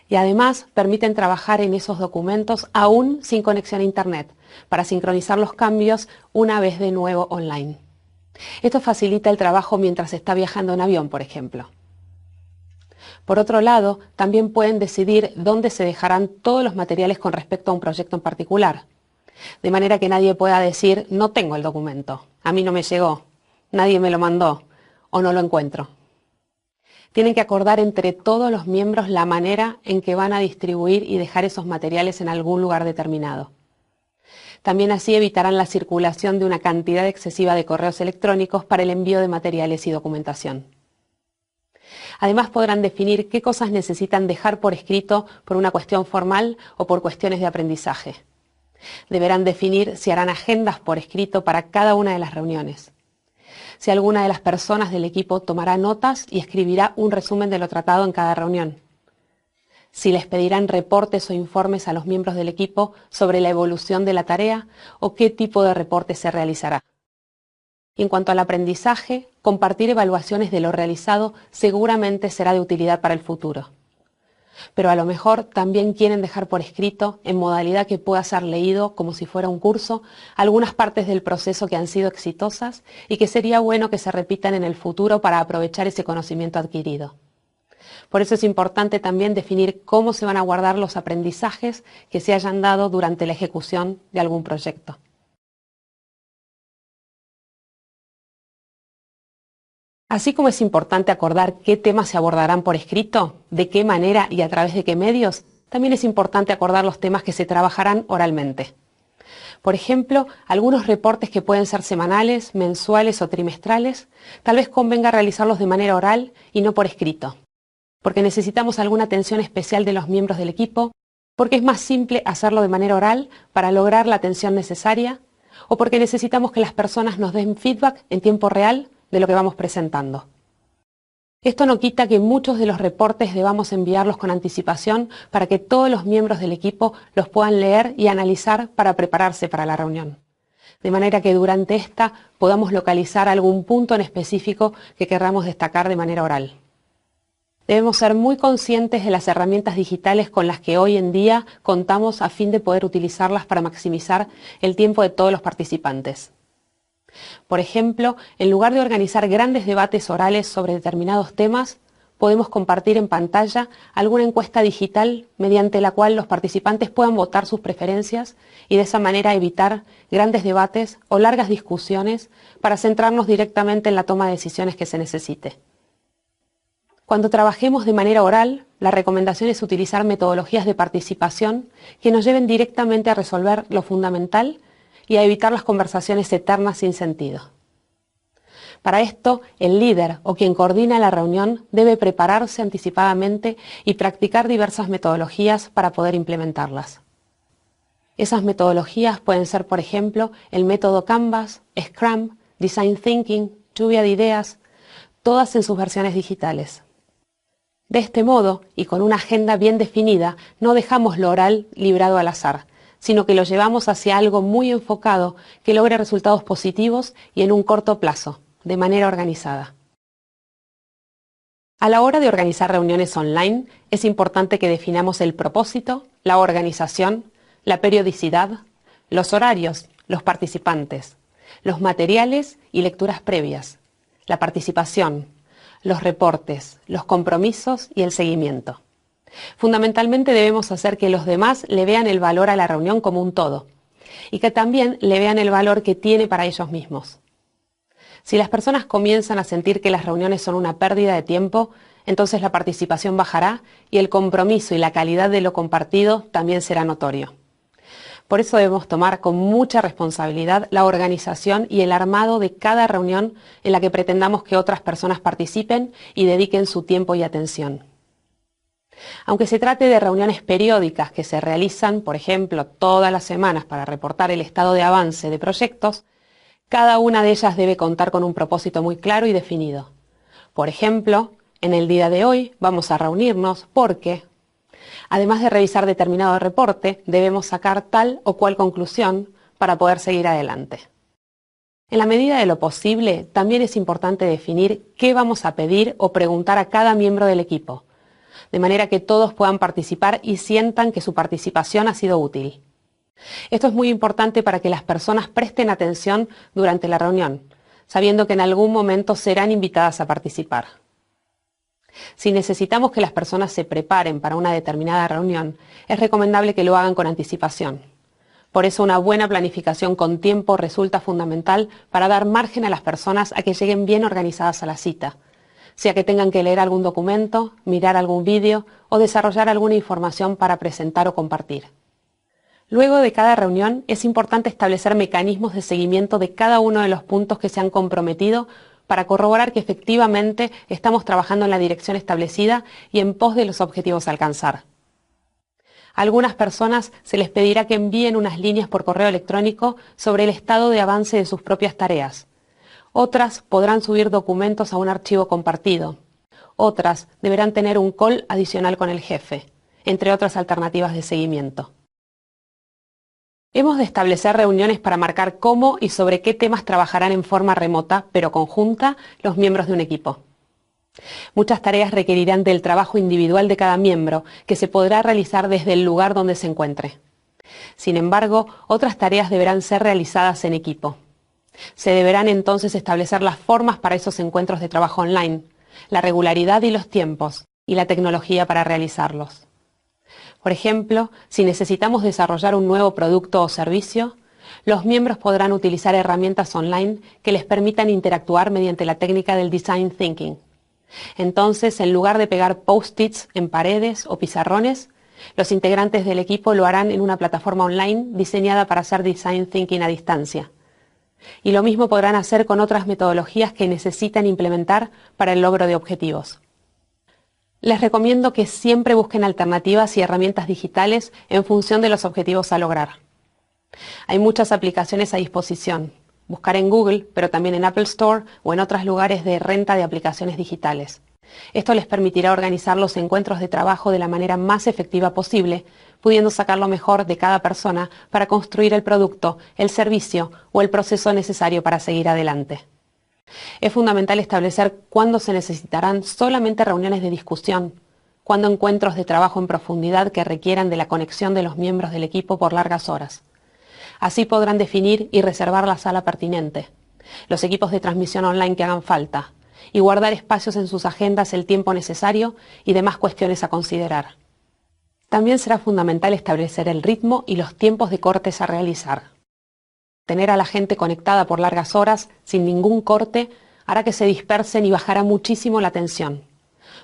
Y además permiten trabajar en esos documentos aún sin conexión a Internet, para sincronizar los cambios una vez de nuevo online. Esto facilita el trabajo mientras se está viajando en avión, por ejemplo. Por otro lado, también pueden decidir dónde se dejarán todos los materiales con respecto a un proyecto en particular. De manera que nadie pueda decir, no tengo el documento, a mí no me llegó, nadie me lo mandó o no lo encuentro. Tienen que acordar entre todos los miembros la manera en que van a distribuir y dejar esos materiales en algún lugar determinado. También así evitarán la circulación de una cantidad excesiva de correos electrónicos para el envío de materiales y documentación. Además podrán definir qué cosas necesitan dejar por escrito por una cuestión formal o por cuestiones de aprendizaje. Deberán definir si harán agendas por escrito para cada una de las reuniones. Si alguna de las personas del equipo tomará notas y escribirá un resumen de lo tratado en cada reunión. Si les pedirán reportes o informes a los miembros del equipo sobre la evolución de la tarea o qué tipo de reporte se realizará. Y en cuanto al aprendizaje, compartir evaluaciones de lo realizado seguramente será de utilidad para el futuro. Pero a lo mejor también quieren dejar por escrito, en modalidad que pueda ser leído como si fuera un curso, algunas partes del proceso que han sido exitosas y que sería bueno que se repitan en el futuro para aprovechar ese conocimiento adquirido. Por eso es importante también definir cómo se van a guardar los aprendizajes que se hayan dado durante la ejecución de algún proyecto. Así como es importante acordar qué temas se abordarán por escrito, de qué manera y a través de qué medios, también es importante acordar los temas que se trabajarán oralmente. Por ejemplo, algunos reportes que pueden ser semanales, mensuales o trimestrales, tal vez convenga realizarlos de manera oral y no por escrito, porque necesitamos alguna atención especial de los miembros del equipo, porque es más simple hacerlo de manera oral para lograr la atención necesaria, o porque necesitamos que las personas nos den feedback en tiempo real de lo que vamos presentando. Esto no quita que muchos de los reportes debamos enviarlos con anticipación para que todos los miembros del equipo los puedan leer y analizar para prepararse para la reunión. De manera que durante esta podamos localizar algún punto en específico que querramos destacar de manera oral. Debemos ser muy conscientes de las herramientas digitales con las que hoy en día contamos a fin de poder utilizarlas para maximizar el tiempo de todos los participantes. Por ejemplo, en lugar de organizar grandes debates orales sobre determinados temas, podemos compartir en pantalla alguna encuesta digital mediante la cual los participantes puedan votar sus preferencias y de esa manera evitar grandes debates o largas discusiones para centrarnos directamente en la toma de decisiones que se necesite. Cuando trabajemos de manera oral, la recomendación es utilizar metodologías de participación que nos lleven directamente a resolver lo fundamental y a evitar las conversaciones eternas sin sentido. Para esto, el líder o quien coordina la reunión debe prepararse anticipadamente y practicar diversas metodologías para poder implementarlas. Esas metodologías pueden ser, por ejemplo, el método Canvas, Scrum, Design Thinking, lluvia de ideas, todas en sus versiones digitales. De este modo, y con una agenda bien definida, no dejamos lo oral librado al azar, sino que lo llevamos hacia algo muy enfocado que logre resultados positivos y en un corto plazo, de manera organizada. A la hora de organizar reuniones online, es importante que definamos el propósito, la organización, la periodicidad, los horarios, los participantes, los materiales y lecturas previas, la participación, los reportes, los compromisos y el seguimiento. Fundamentalmente debemos hacer que los demás le vean el valor a la reunión como un todo y que también le vean el valor que tiene para ellos mismos. Si las personas comienzan a sentir que las reuniones son una pérdida de tiempo, entonces la participación bajará y el compromiso y la calidad de lo compartido también será notorio. Por eso debemos tomar con mucha responsabilidad la organización y el armado de cada reunión en la que pretendamos que otras personas participen y dediquen su tiempo y atención. Aunque se trate de reuniones periódicas que se realizan, por ejemplo, todas las semanas para reportar el estado de avance de proyectos, cada una de ellas debe contar con un propósito muy claro y definido. Por ejemplo, en el día de hoy vamos a reunirnos porque, además de revisar determinado reporte, debemos sacar tal o cual conclusión para poder seguir adelante. En la medida de lo posible, también es importante definir qué vamos a pedir o preguntar a cada miembro del equipo, de manera que todos puedan participar y sientan que su participación ha sido útil. Esto es muy importante para que las personas presten atención durante la reunión, sabiendo que en algún momento serán invitadas a participar. Si necesitamos que las personas se preparen para una determinada reunión, es recomendable que lo hagan con anticipación. Por eso una buena planificación con tiempo resulta fundamental para dar margen a las personas a que lleguen bien organizadas a la cita, sea que tengan que leer algún documento, mirar algún vídeo o desarrollar alguna información para presentar o compartir. Luego de cada reunión es importante establecer mecanismos de seguimiento de cada uno de los puntos que se han comprometido para corroborar que efectivamente estamos trabajando en la dirección establecida y en pos de los objetivos a alcanzar. A algunas personas se les pedirá que envíen unas líneas por correo electrónico sobre el estado de avance de sus propias tareas. Otras podrán subir documentos a un archivo compartido. Otras deberán tener un call adicional con el jefe, entre otras alternativas de seguimiento. Hemos de establecer reuniones para marcar cómo y sobre qué temas trabajarán en forma remota, pero conjunta, los miembros de un equipo. Muchas tareas requerirán del trabajo individual de cada miembro, que se podrá realizar desde el lugar donde se encuentre. Sin embargo, otras tareas deberán ser realizadas en equipo. Se deberán entonces establecer las formas para esos encuentros de trabajo online, la regularidad y los tiempos, y la tecnología para realizarlos. Por ejemplo, si necesitamos desarrollar un nuevo producto o servicio, los miembros podrán utilizar herramientas online que les permitan interactuar mediante la técnica del Design Thinking. Entonces, en lugar de pegar post-its en paredes o pizarrones, los integrantes del equipo lo harán en una plataforma online diseñada para hacer Design Thinking a distancia. Y lo mismo podrán hacer con otras metodologías que necesitan implementar para el logro de objetivos. Les recomiendo que siempre busquen alternativas y herramientas digitales en función de los objetivos a lograr. Hay muchas aplicaciones a disposición. Buscar en Google, pero también en Apple Store o en otros lugares de renta de aplicaciones digitales. Esto les permitirá organizar los encuentros de trabajo de la manera más efectiva posible, pudiendo sacar lo mejor de cada persona para construir el producto, el servicio o el proceso necesario para seguir adelante. Es fundamental establecer cuándo se necesitarán solamente reuniones de discusión, cuándo encuentros de trabajo en profundidad que requieran de la conexión de los miembros del equipo por largas horas. Así podrán definir y reservar la sala pertinente, los equipos de transmisión online que hagan falta, y guardar espacios en sus agendas el tiempo necesario y demás cuestiones a considerar. También será fundamental establecer el ritmo y los tiempos de cortes a realizar. Tener a la gente conectada por largas horas, sin ningún corte, hará que se dispersen y bajará muchísimo la tensión.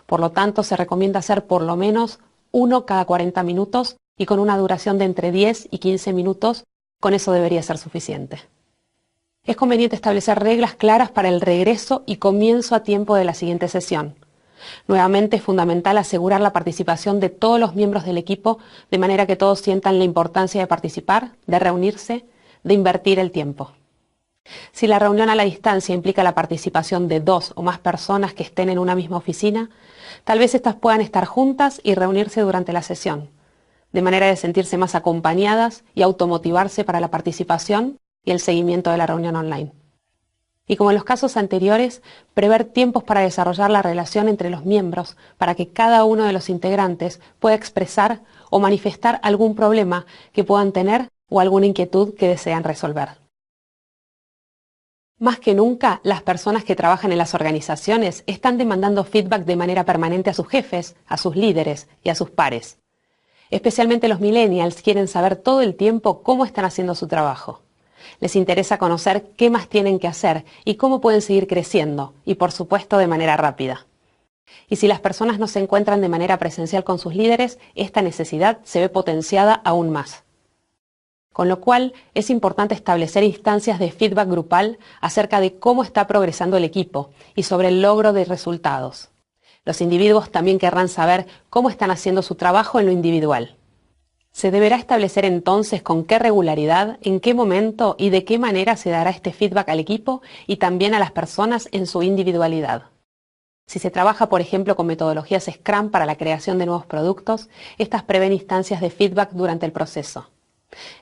Por lo tanto, se recomienda hacer por lo menos uno cada 40 minutos y con una duración de entre 10 y 15 minutos, con eso debería ser suficiente. Es conveniente establecer reglas claras para el regreso y comienzo a tiempo de la siguiente sesión. Nuevamente es fundamental asegurar la participación de todos los miembros del equipo, de manera que todos sientan la importancia de participar, de reunirse, de invertir el tiempo. Si la reunión a la distancia implica la participación de 2 o más personas que estén en una misma oficina, tal vez éstas puedan estar juntas y reunirse durante la sesión, de manera de sentirse más acompañadas y automotivarse para la participación y el seguimiento de la reunión online. Y como en los casos anteriores, prever tiempos para desarrollar la relación entre los miembros para que cada uno de los integrantes pueda expresar o manifestar algún problema que puedan tener o alguna inquietud que desean resolver. Más que nunca, las personas que trabajan en las organizaciones están demandando feedback de manera permanente a sus jefes, a sus líderes y a sus pares. Especialmente los millennials quieren saber todo el tiempo cómo están haciendo su trabajo. Les interesa conocer qué más tienen que hacer y cómo pueden seguir creciendo, y por supuesto de manera rápida. Y si las personas no se encuentran de manera presencial con sus líderes, esta necesidad se ve potenciada aún más. Con lo cual, es importante establecer instancias de feedback grupal acerca de cómo está progresando el equipo y sobre el logro de resultados. Los individuos también querrán saber cómo están haciendo su trabajo en lo individual. Se deberá establecer entonces con qué regularidad, en qué momento y de qué manera se dará este feedback al equipo y también a las personas en su individualidad. Si se trabaja, por ejemplo, con metodologías Scrum para la creación de nuevos productos, estas prevén instancias de feedback durante el proceso.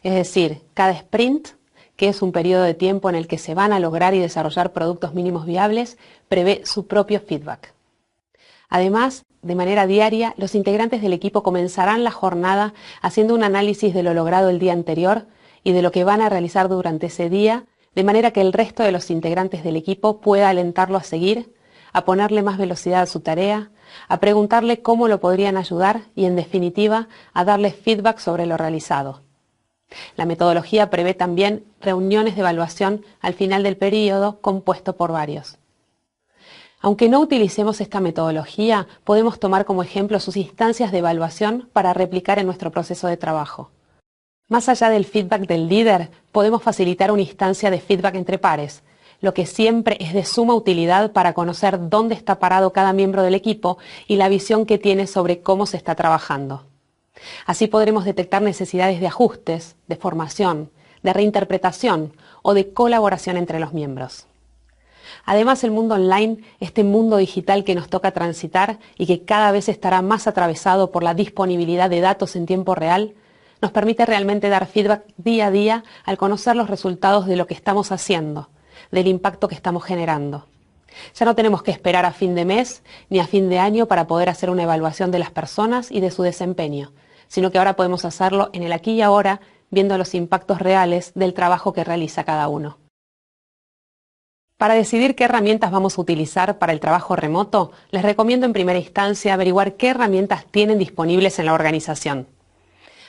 Es decir, cada sprint, que es un periodo de tiempo en el que se van a lograr y desarrollar productos mínimos viables, prevé su propio feedback. Además, de manera diaria, los integrantes del equipo comenzarán la jornada haciendo un análisis de lo logrado el día anterior y de lo que van a realizar durante ese día, de manera que el resto de los integrantes del equipo pueda alentarlo a seguir, a ponerle más velocidad a su tarea, a preguntarle cómo lo podrían ayudar y, en definitiva, a darle feedback sobre lo realizado. La metodología prevé también reuniones de evaluación al final del periodo compuesto por varios. Aunque no utilicemos esta metodología, podemos tomar como ejemplo sus instancias de evaluación para replicar en nuestro proceso de trabajo. Más allá del feedback del líder, podemos facilitar una instancia de feedback entre pares, lo que siempre es de suma utilidad para conocer dónde está parado cada miembro del equipo y la visión que tiene sobre cómo se está trabajando. Así podremos detectar necesidades de ajustes, de formación, de reinterpretación o de colaboración entre los miembros. Además, el mundo online, este mundo digital que nos toca transitar y que cada vez estará más atravesado por la disponibilidad de datos en tiempo real, nos permite realmente dar feedback día a día al conocer los resultados de lo que estamos haciendo, del impacto que estamos generando. Ya no tenemos que esperar a fin de mes ni a fin de año para poder hacer una evaluación de las personas y de su desempeño, sino que ahora podemos hacerlo en el aquí y ahora, viendo los impactos reales del trabajo que realiza cada uno. Para decidir qué herramientas vamos a utilizar para el trabajo remoto, les recomiendo en primera instancia averiguar qué herramientas tienen disponibles en la organización.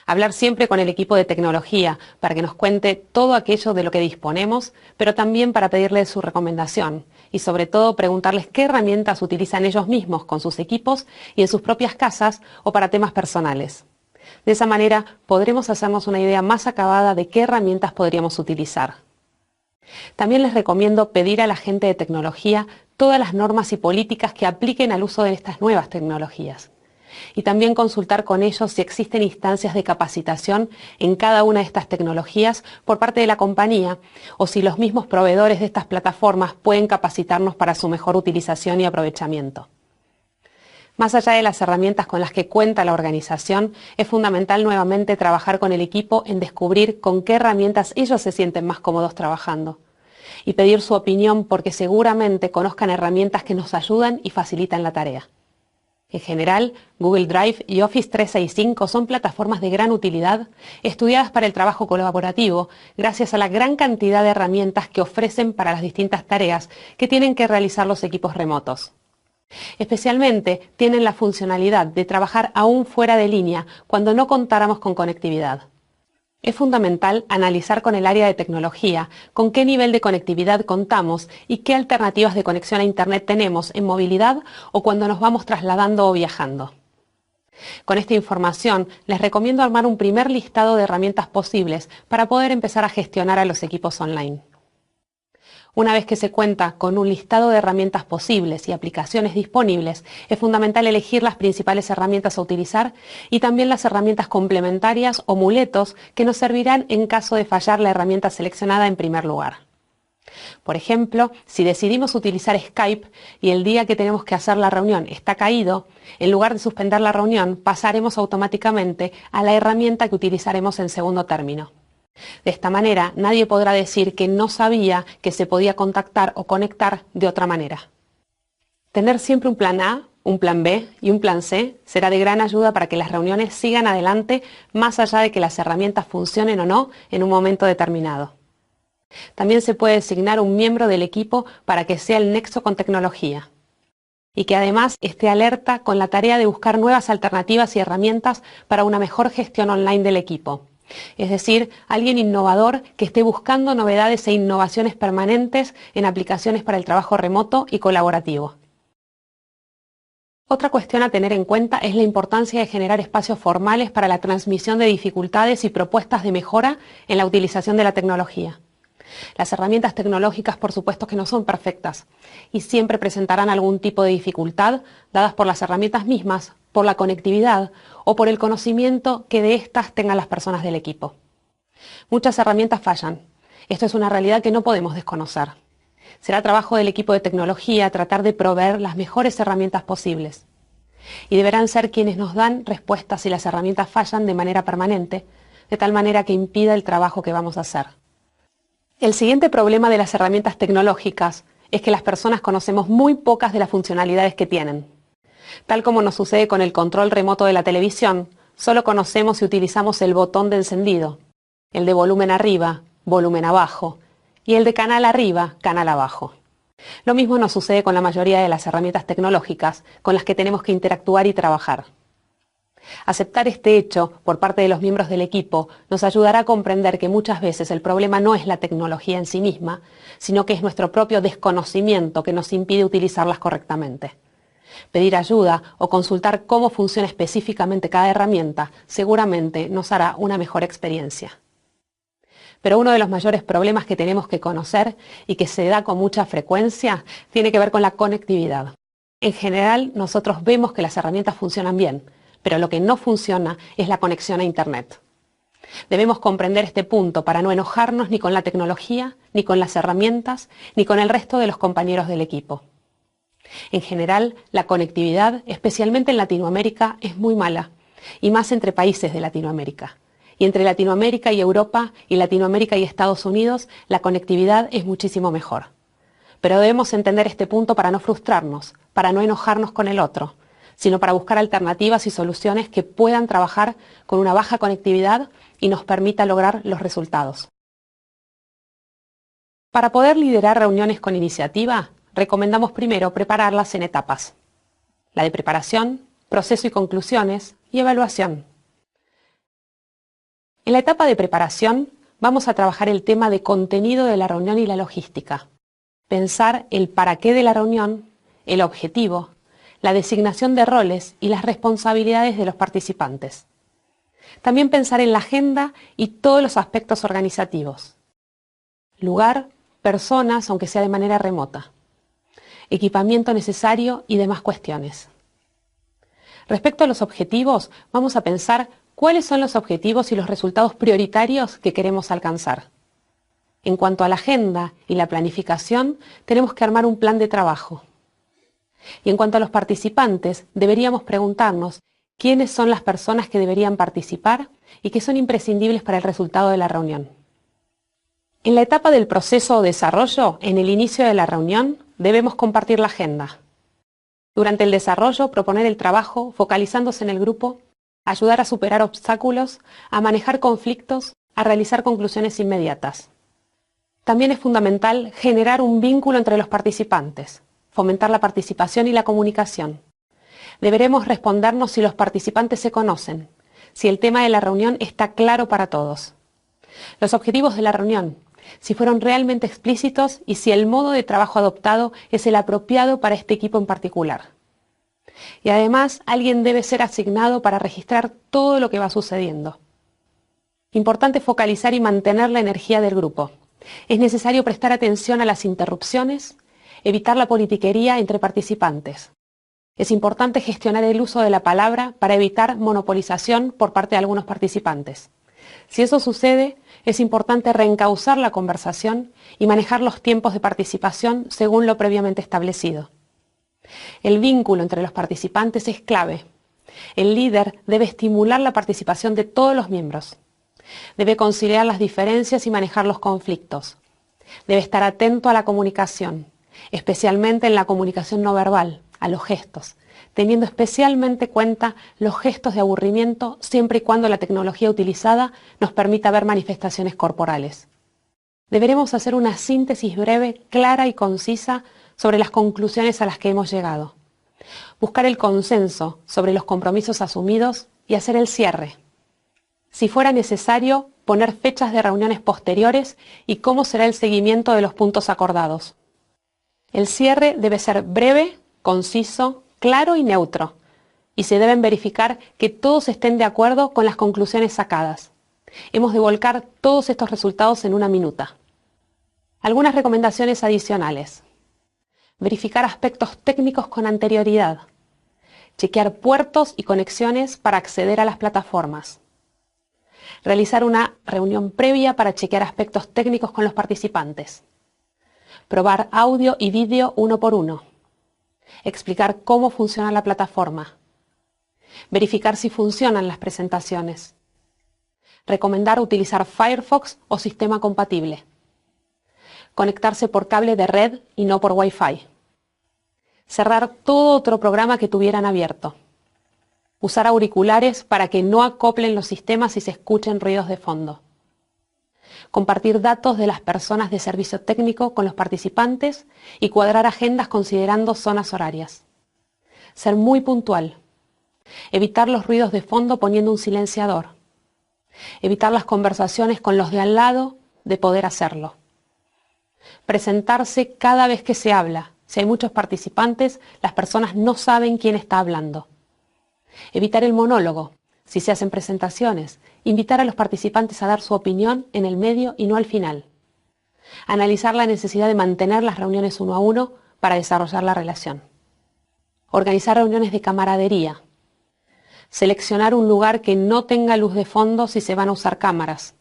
Hablar siempre con el equipo de tecnología para que nos cuente todo aquello de lo que disponemos, pero también para pedirles su recomendación y sobre todo preguntarles qué herramientas utilizan ellos mismos con sus equipos y en sus propias casas o para temas personales. De esa manera podremos hacernos una idea más acabada de qué herramientas podríamos utilizar. También les recomiendo pedir a la gente de tecnología todas las normas y políticas que apliquen al uso de estas nuevas tecnologías. Y también consultar con ellos si existen instancias de capacitación en cada una de estas tecnologías por parte de la compañía o si los mismos proveedores de estas plataformas pueden capacitarnos para su mejor utilización y aprovechamiento. Más allá de las herramientas con las que cuenta la organización, es fundamental nuevamente trabajar con el equipo en descubrir con qué herramientas ellos se sienten más cómodos trabajando y pedir su opinión porque seguramente conozcan herramientas que nos ayudan y facilitan la tarea. En general, Google Drive y Office 365 son plataformas de gran utilidad, estudiadas para el trabajo colaborativo, gracias a la gran cantidad de herramientas que ofrecen para las distintas tareas que tienen que realizar los equipos remotos. Especialmente tienen la funcionalidad de trabajar aún fuera de línea cuando no contáramos con conectividad. Es fundamental analizar con el área de tecnología con qué nivel de conectividad contamos y qué alternativas de conexión a Internet tenemos en movilidad o cuando nos vamos trasladando o viajando. Con esta información les recomiendo armar un primer listado de herramientas posibles para poder empezar a gestionar a los equipos online. Una vez que se cuenta con un listado de herramientas posibles y aplicaciones disponibles, es fundamental elegir las principales herramientas a utilizar y también las herramientas complementarias o muletos que nos servirán en caso de fallar la herramienta seleccionada en primer lugar. Por ejemplo, si decidimos utilizar Skype y el día que tenemos que hacer la reunión está caído, en lugar de suspender la reunión, pasaremos automáticamente a la herramienta que utilizaremos en segundo término. De esta manera, nadie podrá decir que no sabía que se podía contactar o conectar de otra manera. Tener siempre un plan A, un plan B y un plan C será de gran ayuda para que las reuniones sigan adelante más allá de que las herramientas funcionen o no en un momento determinado. También se puede designar un miembro del equipo para que sea el nexo con tecnología y que además esté alerta con la tarea de buscar nuevas alternativas y herramientas para una mejor gestión online del equipo. Es decir, alguien innovador que esté buscando novedades e innovaciones permanentes en aplicaciones para el trabajo remoto y colaborativo. Otra cuestión a tener en cuenta es la importancia de generar espacios formales para la transmisión de dificultades y propuestas de mejora en la utilización de la tecnología. Las herramientas tecnológicas, por supuesto, que no son perfectas y siempre presentarán algún tipo de dificultad dadas por las herramientas mismas, por la conectividad o por el conocimiento que de estas tengan las personas del equipo. Muchas herramientas fallan. Esto es una realidad que no podemos desconocer. Será trabajo del equipo de tecnología tratar de proveer las mejores herramientas posibles. Y deberán ser quienes nos dan respuestas si las herramientas fallan de manera permanente, de tal manera que impida el trabajo que vamos a hacer. El siguiente problema de las herramientas tecnológicas es que las personas conocemos muy pocas de las funcionalidades que tienen. Tal como nos sucede con el control remoto de la televisión, solo conocemos y utilizamos el botón de encendido, el de volumen arriba, volumen abajo, y el de canal arriba, canal abajo. Lo mismo nos sucede con la mayoría de las herramientas tecnológicas con las que tenemos que interactuar y trabajar. Aceptar este hecho por parte de los miembros del equipo nos ayudará a comprender que muchas veces el problema no es la tecnología en sí misma, sino que es nuestro propio desconocimiento que nos impide utilizarlas correctamente. Pedir ayuda o consultar cómo funciona específicamente cada herramienta seguramente nos hará una mejor experiencia. Pero uno de los mayores problemas que tenemos que conocer y que se da con mucha frecuencia tiene que ver con la conectividad. En general, nosotros vemos que las herramientas funcionan bien, pero lo que no funciona es la conexión a Internet. Debemos comprender este punto para no enojarnos ni con la tecnología, ni con las herramientas, ni con el resto de los compañeros del equipo. En general, la conectividad, especialmente en Latinoamérica, es muy mala, y más entre países de Latinoamérica. Y entre Latinoamérica y Europa, y Latinoamérica y Estados Unidos, la conectividad es muchísimo mejor. Pero debemos entender este punto para no frustrarnos, para no enojarnos con el otro, sino para buscar alternativas y soluciones que puedan trabajar con una baja conectividad y nos permita lograr los resultados. Para poder liderar reuniones con iniciativa, recomendamos primero prepararlas en etapas. La de preparación, proceso y conclusiones, y evaluación. En la etapa de preparación vamos a trabajar el tema de contenido de la reunión y la logística. Pensar el para qué de la reunión, el objetivo, la designación de roles y las responsabilidades de los participantes. También pensar en la agenda y todos los aspectos organizativos. Lugar, personas, aunque sea de manera remota. Equipamiento necesario y demás cuestiones. Respecto a los objetivos, vamos a pensar cuáles son los objetivos y los resultados prioritarios que queremos alcanzar. En cuanto a la agenda y la planificación, tenemos que armar un plan de trabajo. Y en cuanto a los participantes, deberíamos preguntarnos quiénes son las personas que deberían participar y que son imprescindibles para el resultado de la reunión. En la etapa del proceso o desarrollo, en el inicio de la reunión, debemos compartir la agenda. Durante el desarrollo, proponer el trabajo, focalizándose en el grupo, ayudar a superar obstáculos, a manejar conflictos, a realizar conclusiones inmediatas. También es fundamental generar un vínculo entre los participantes, fomentar la participación y la comunicación. Deberemos respondernos si los participantes se conocen, si el tema de la reunión está claro para todos. Los objetivos de la reunión, si fueron realmente explícitos y si el modo de trabajo adoptado es el apropiado para este equipo en particular. Y además, alguien debe ser asignado para registrar todo lo que va sucediendo. Importante focalizar y mantener la energía del grupo. Es necesario prestar atención a las interrupciones, evitar la politiquería entre participantes. Es importante gestionar el uso de la palabra para evitar monopolización por parte de algunos participantes. Si eso sucede, es importante reencauzar la conversación y manejar los tiempos de participación según lo previamente establecido. El vínculo entre los participantes es clave. El líder debe estimular la participación de todos los miembros. Debe conciliar las diferencias y manejar los conflictos. Debe estar atento a la comunicación, especialmente en la comunicación no verbal, a los gestos, teniendo especialmente cuenta los gestos de aburrimiento siempre y cuando la tecnología utilizada nos permita ver manifestaciones corporales. Deberemos hacer una síntesis breve, clara y concisa sobre las conclusiones a las que hemos llegado. Buscar el consenso sobre los compromisos asumidos y hacer el cierre. Si fuera necesario, poner fechas de reuniones posteriores y cómo será el seguimiento de los puntos acordados. El cierre debe ser breve, conciso, claro y neutro, y se deben verificar que todos estén de acuerdo con las conclusiones sacadas. Hemos de volcar todos estos resultados en una minuta. Algunas recomendaciones adicionales. Verificar aspectos técnicos con anterioridad. Chequear puertos y conexiones para acceder a las plataformas. Realizar una reunión previa para chequear aspectos técnicos con los participantes. Probar audio y vídeo uno por uno. Explicar cómo funciona la plataforma. Verificar si funcionan las presentaciones. Recomendar utilizar Firefox o sistema compatible. Conectarse por cable de red y no por Wi-Fi. Cerrar todo otro programa que tuvieran abierto. Usar auriculares para que no acoplen los sistemas y se escuchen ruidos de fondo. Compartir datos de las personas de servicio técnico con los participantes y cuadrar agendas considerando zonas horarias. Ser muy puntual. Evitar los ruidos de fondo poniendo un silenciador. Evitar las conversaciones con los de al lado de poder hacerlo. Presentarse cada vez que se habla. Si hay muchos participantes, las personas no saben quién está hablando. Evitar el monólogo. Si se hacen presentaciones, invitar a los participantes a dar su opinión en el medio y no al final. Analizar la necesidad de mantener las reuniones uno a uno para desarrollar la relación. Organizar reuniones de camaradería. Seleccionar un lugar que no tenga luz de fondo si se van a usar cámaras.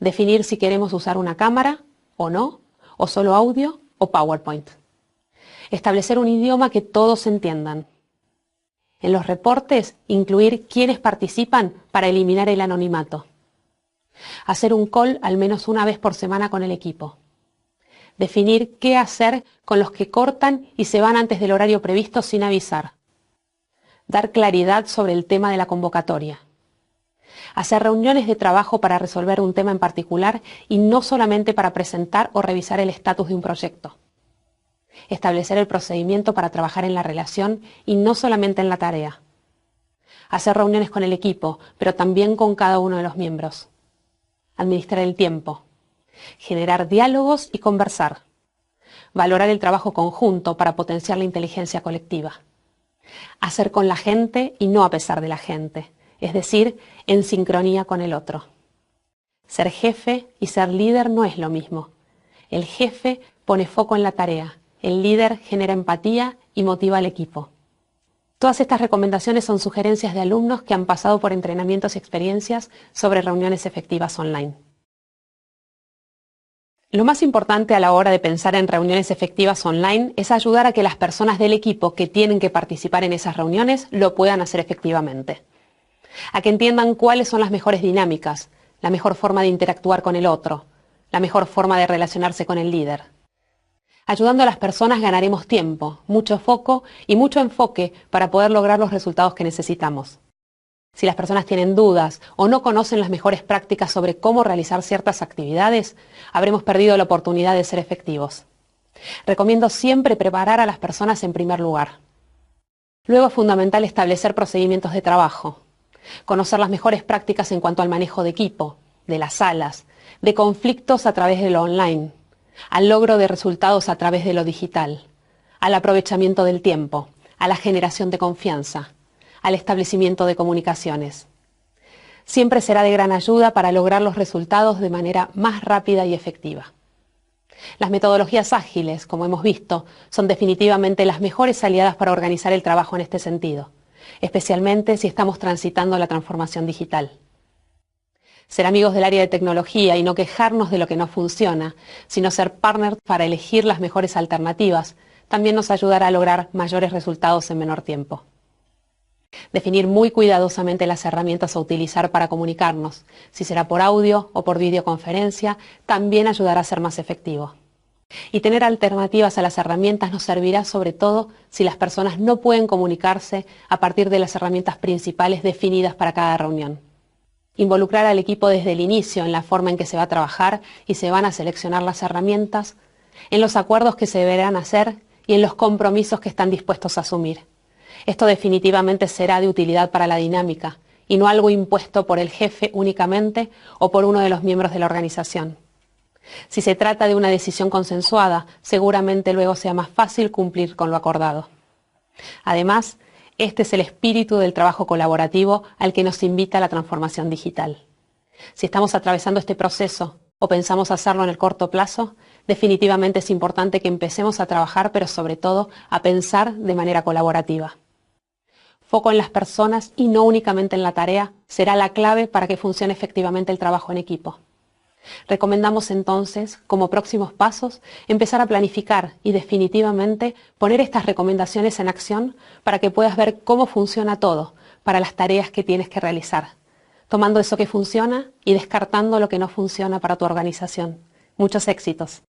Definir si queremos usar una cámara o no, o solo audio o PowerPoint. Establecer un idioma que todos entiendan. En los reportes, incluir quiénes participan para eliminar el anonimato. Hacer un call al menos una vez por semana con el equipo. Definir qué hacer con los que cortan y se van antes del horario previsto sin avisar. Dar claridad sobre el tema de la convocatoria. Hacer reuniones de trabajo para resolver un tema en particular y no solamente para presentar o revisar el estatus de un proyecto. Establecer el procedimiento para trabajar en la relación y no solamente en la tarea. Hacer reuniones con el equipo, pero también con cada uno de los miembros. Administrar el tiempo. Generar diálogos y conversar. Valorar el trabajo conjunto para potenciar la inteligencia colectiva. Hacer con la gente y no a pesar de la gente, es decir, en sincronía con el otro. Ser jefe y ser líder no es lo mismo. El jefe pone foco en la tarea. El líder genera empatía y motiva al equipo. Todas estas recomendaciones son sugerencias de alumnos que han pasado por entrenamientos y experiencias sobre reuniones efectivas online. Lo más importante a la hora de pensar en reuniones efectivas online es ayudar a que las personas del equipo que tienen que participar en esas reuniones lo puedan hacer efectivamente. A que entiendan cuáles son las mejores dinámicas, la mejor forma de interactuar con el otro, la mejor forma de relacionarse con el líder. Ayudando a las personas ganaremos tiempo, mucho foco y mucho enfoque para poder lograr los resultados que necesitamos. Si las personas tienen dudas o no conocen las mejores prácticas sobre cómo realizar ciertas actividades, habremos perdido la oportunidad de ser efectivos. Recomiendo siempre preparar a las personas en primer lugar. Luego es fundamental establecer procedimientos de trabajo, conocer las mejores prácticas en cuanto al manejo de equipo, de las salas, de conflictos a través de lo online, al logro de resultados a través de lo digital, al aprovechamiento del tiempo, a la generación de confianza, al establecimiento de comunicaciones. Siempre será de gran ayuda para lograr los resultados de manera más rápida y efectiva. Las metodologías ágiles, como hemos visto, son definitivamente las mejores aliadas para organizar el trabajo en este sentido, especialmente si estamos transitando la transformación digital. Ser amigos del área de tecnología y no quejarnos de lo que no funciona, sino ser partners para elegir las mejores alternativas, también nos ayudará a lograr mayores resultados en menor tiempo. Definir muy cuidadosamente las herramientas a utilizar para comunicarnos, si será por audio o por videoconferencia, también ayudará a ser más efectivo. Y tener alternativas a las herramientas nos servirá sobre todo si las personas no pueden comunicarse a partir de las herramientas principales definidas para cada reunión. involucrar al equipo desde el inicio en la forma en que se va a trabajar y se van a seleccionar las herramientas, en los acuerdos que se deberán hacer y en los compromisos que están dispuestos a asumir. Esto definitivamente será de utilidad para la dinámica y no algo impuesto por el jefe únicamente o por uno de los miembros de la organización. Si se trata de una decisión consensuada, seguramente luego sea más fácil cumplir con lo acordado. Además, este es el espíritu del trabajo colaborativo al que nos invita la transformación digital. Si estamos atravesando este proceso o pensamos hacerlo en el corto plazo, definitivamente es importante que empecemos a trabajar, pero sobre todo a pensar de manera colaborativa. Foco en las personas y no únicamente en la tarea será la clave para que funcione efectivamente el trabajo en equipo. Recomendamos entonces, como próximos pasos, empezar a planificar y definitivamente poner estas recomendaciones en acción para que puedas ver cómo funciona todo para las tareas que tienes que realizar, tomando eso que funciona y descartando lo que no funciona para tu organización. Muchos éxitos.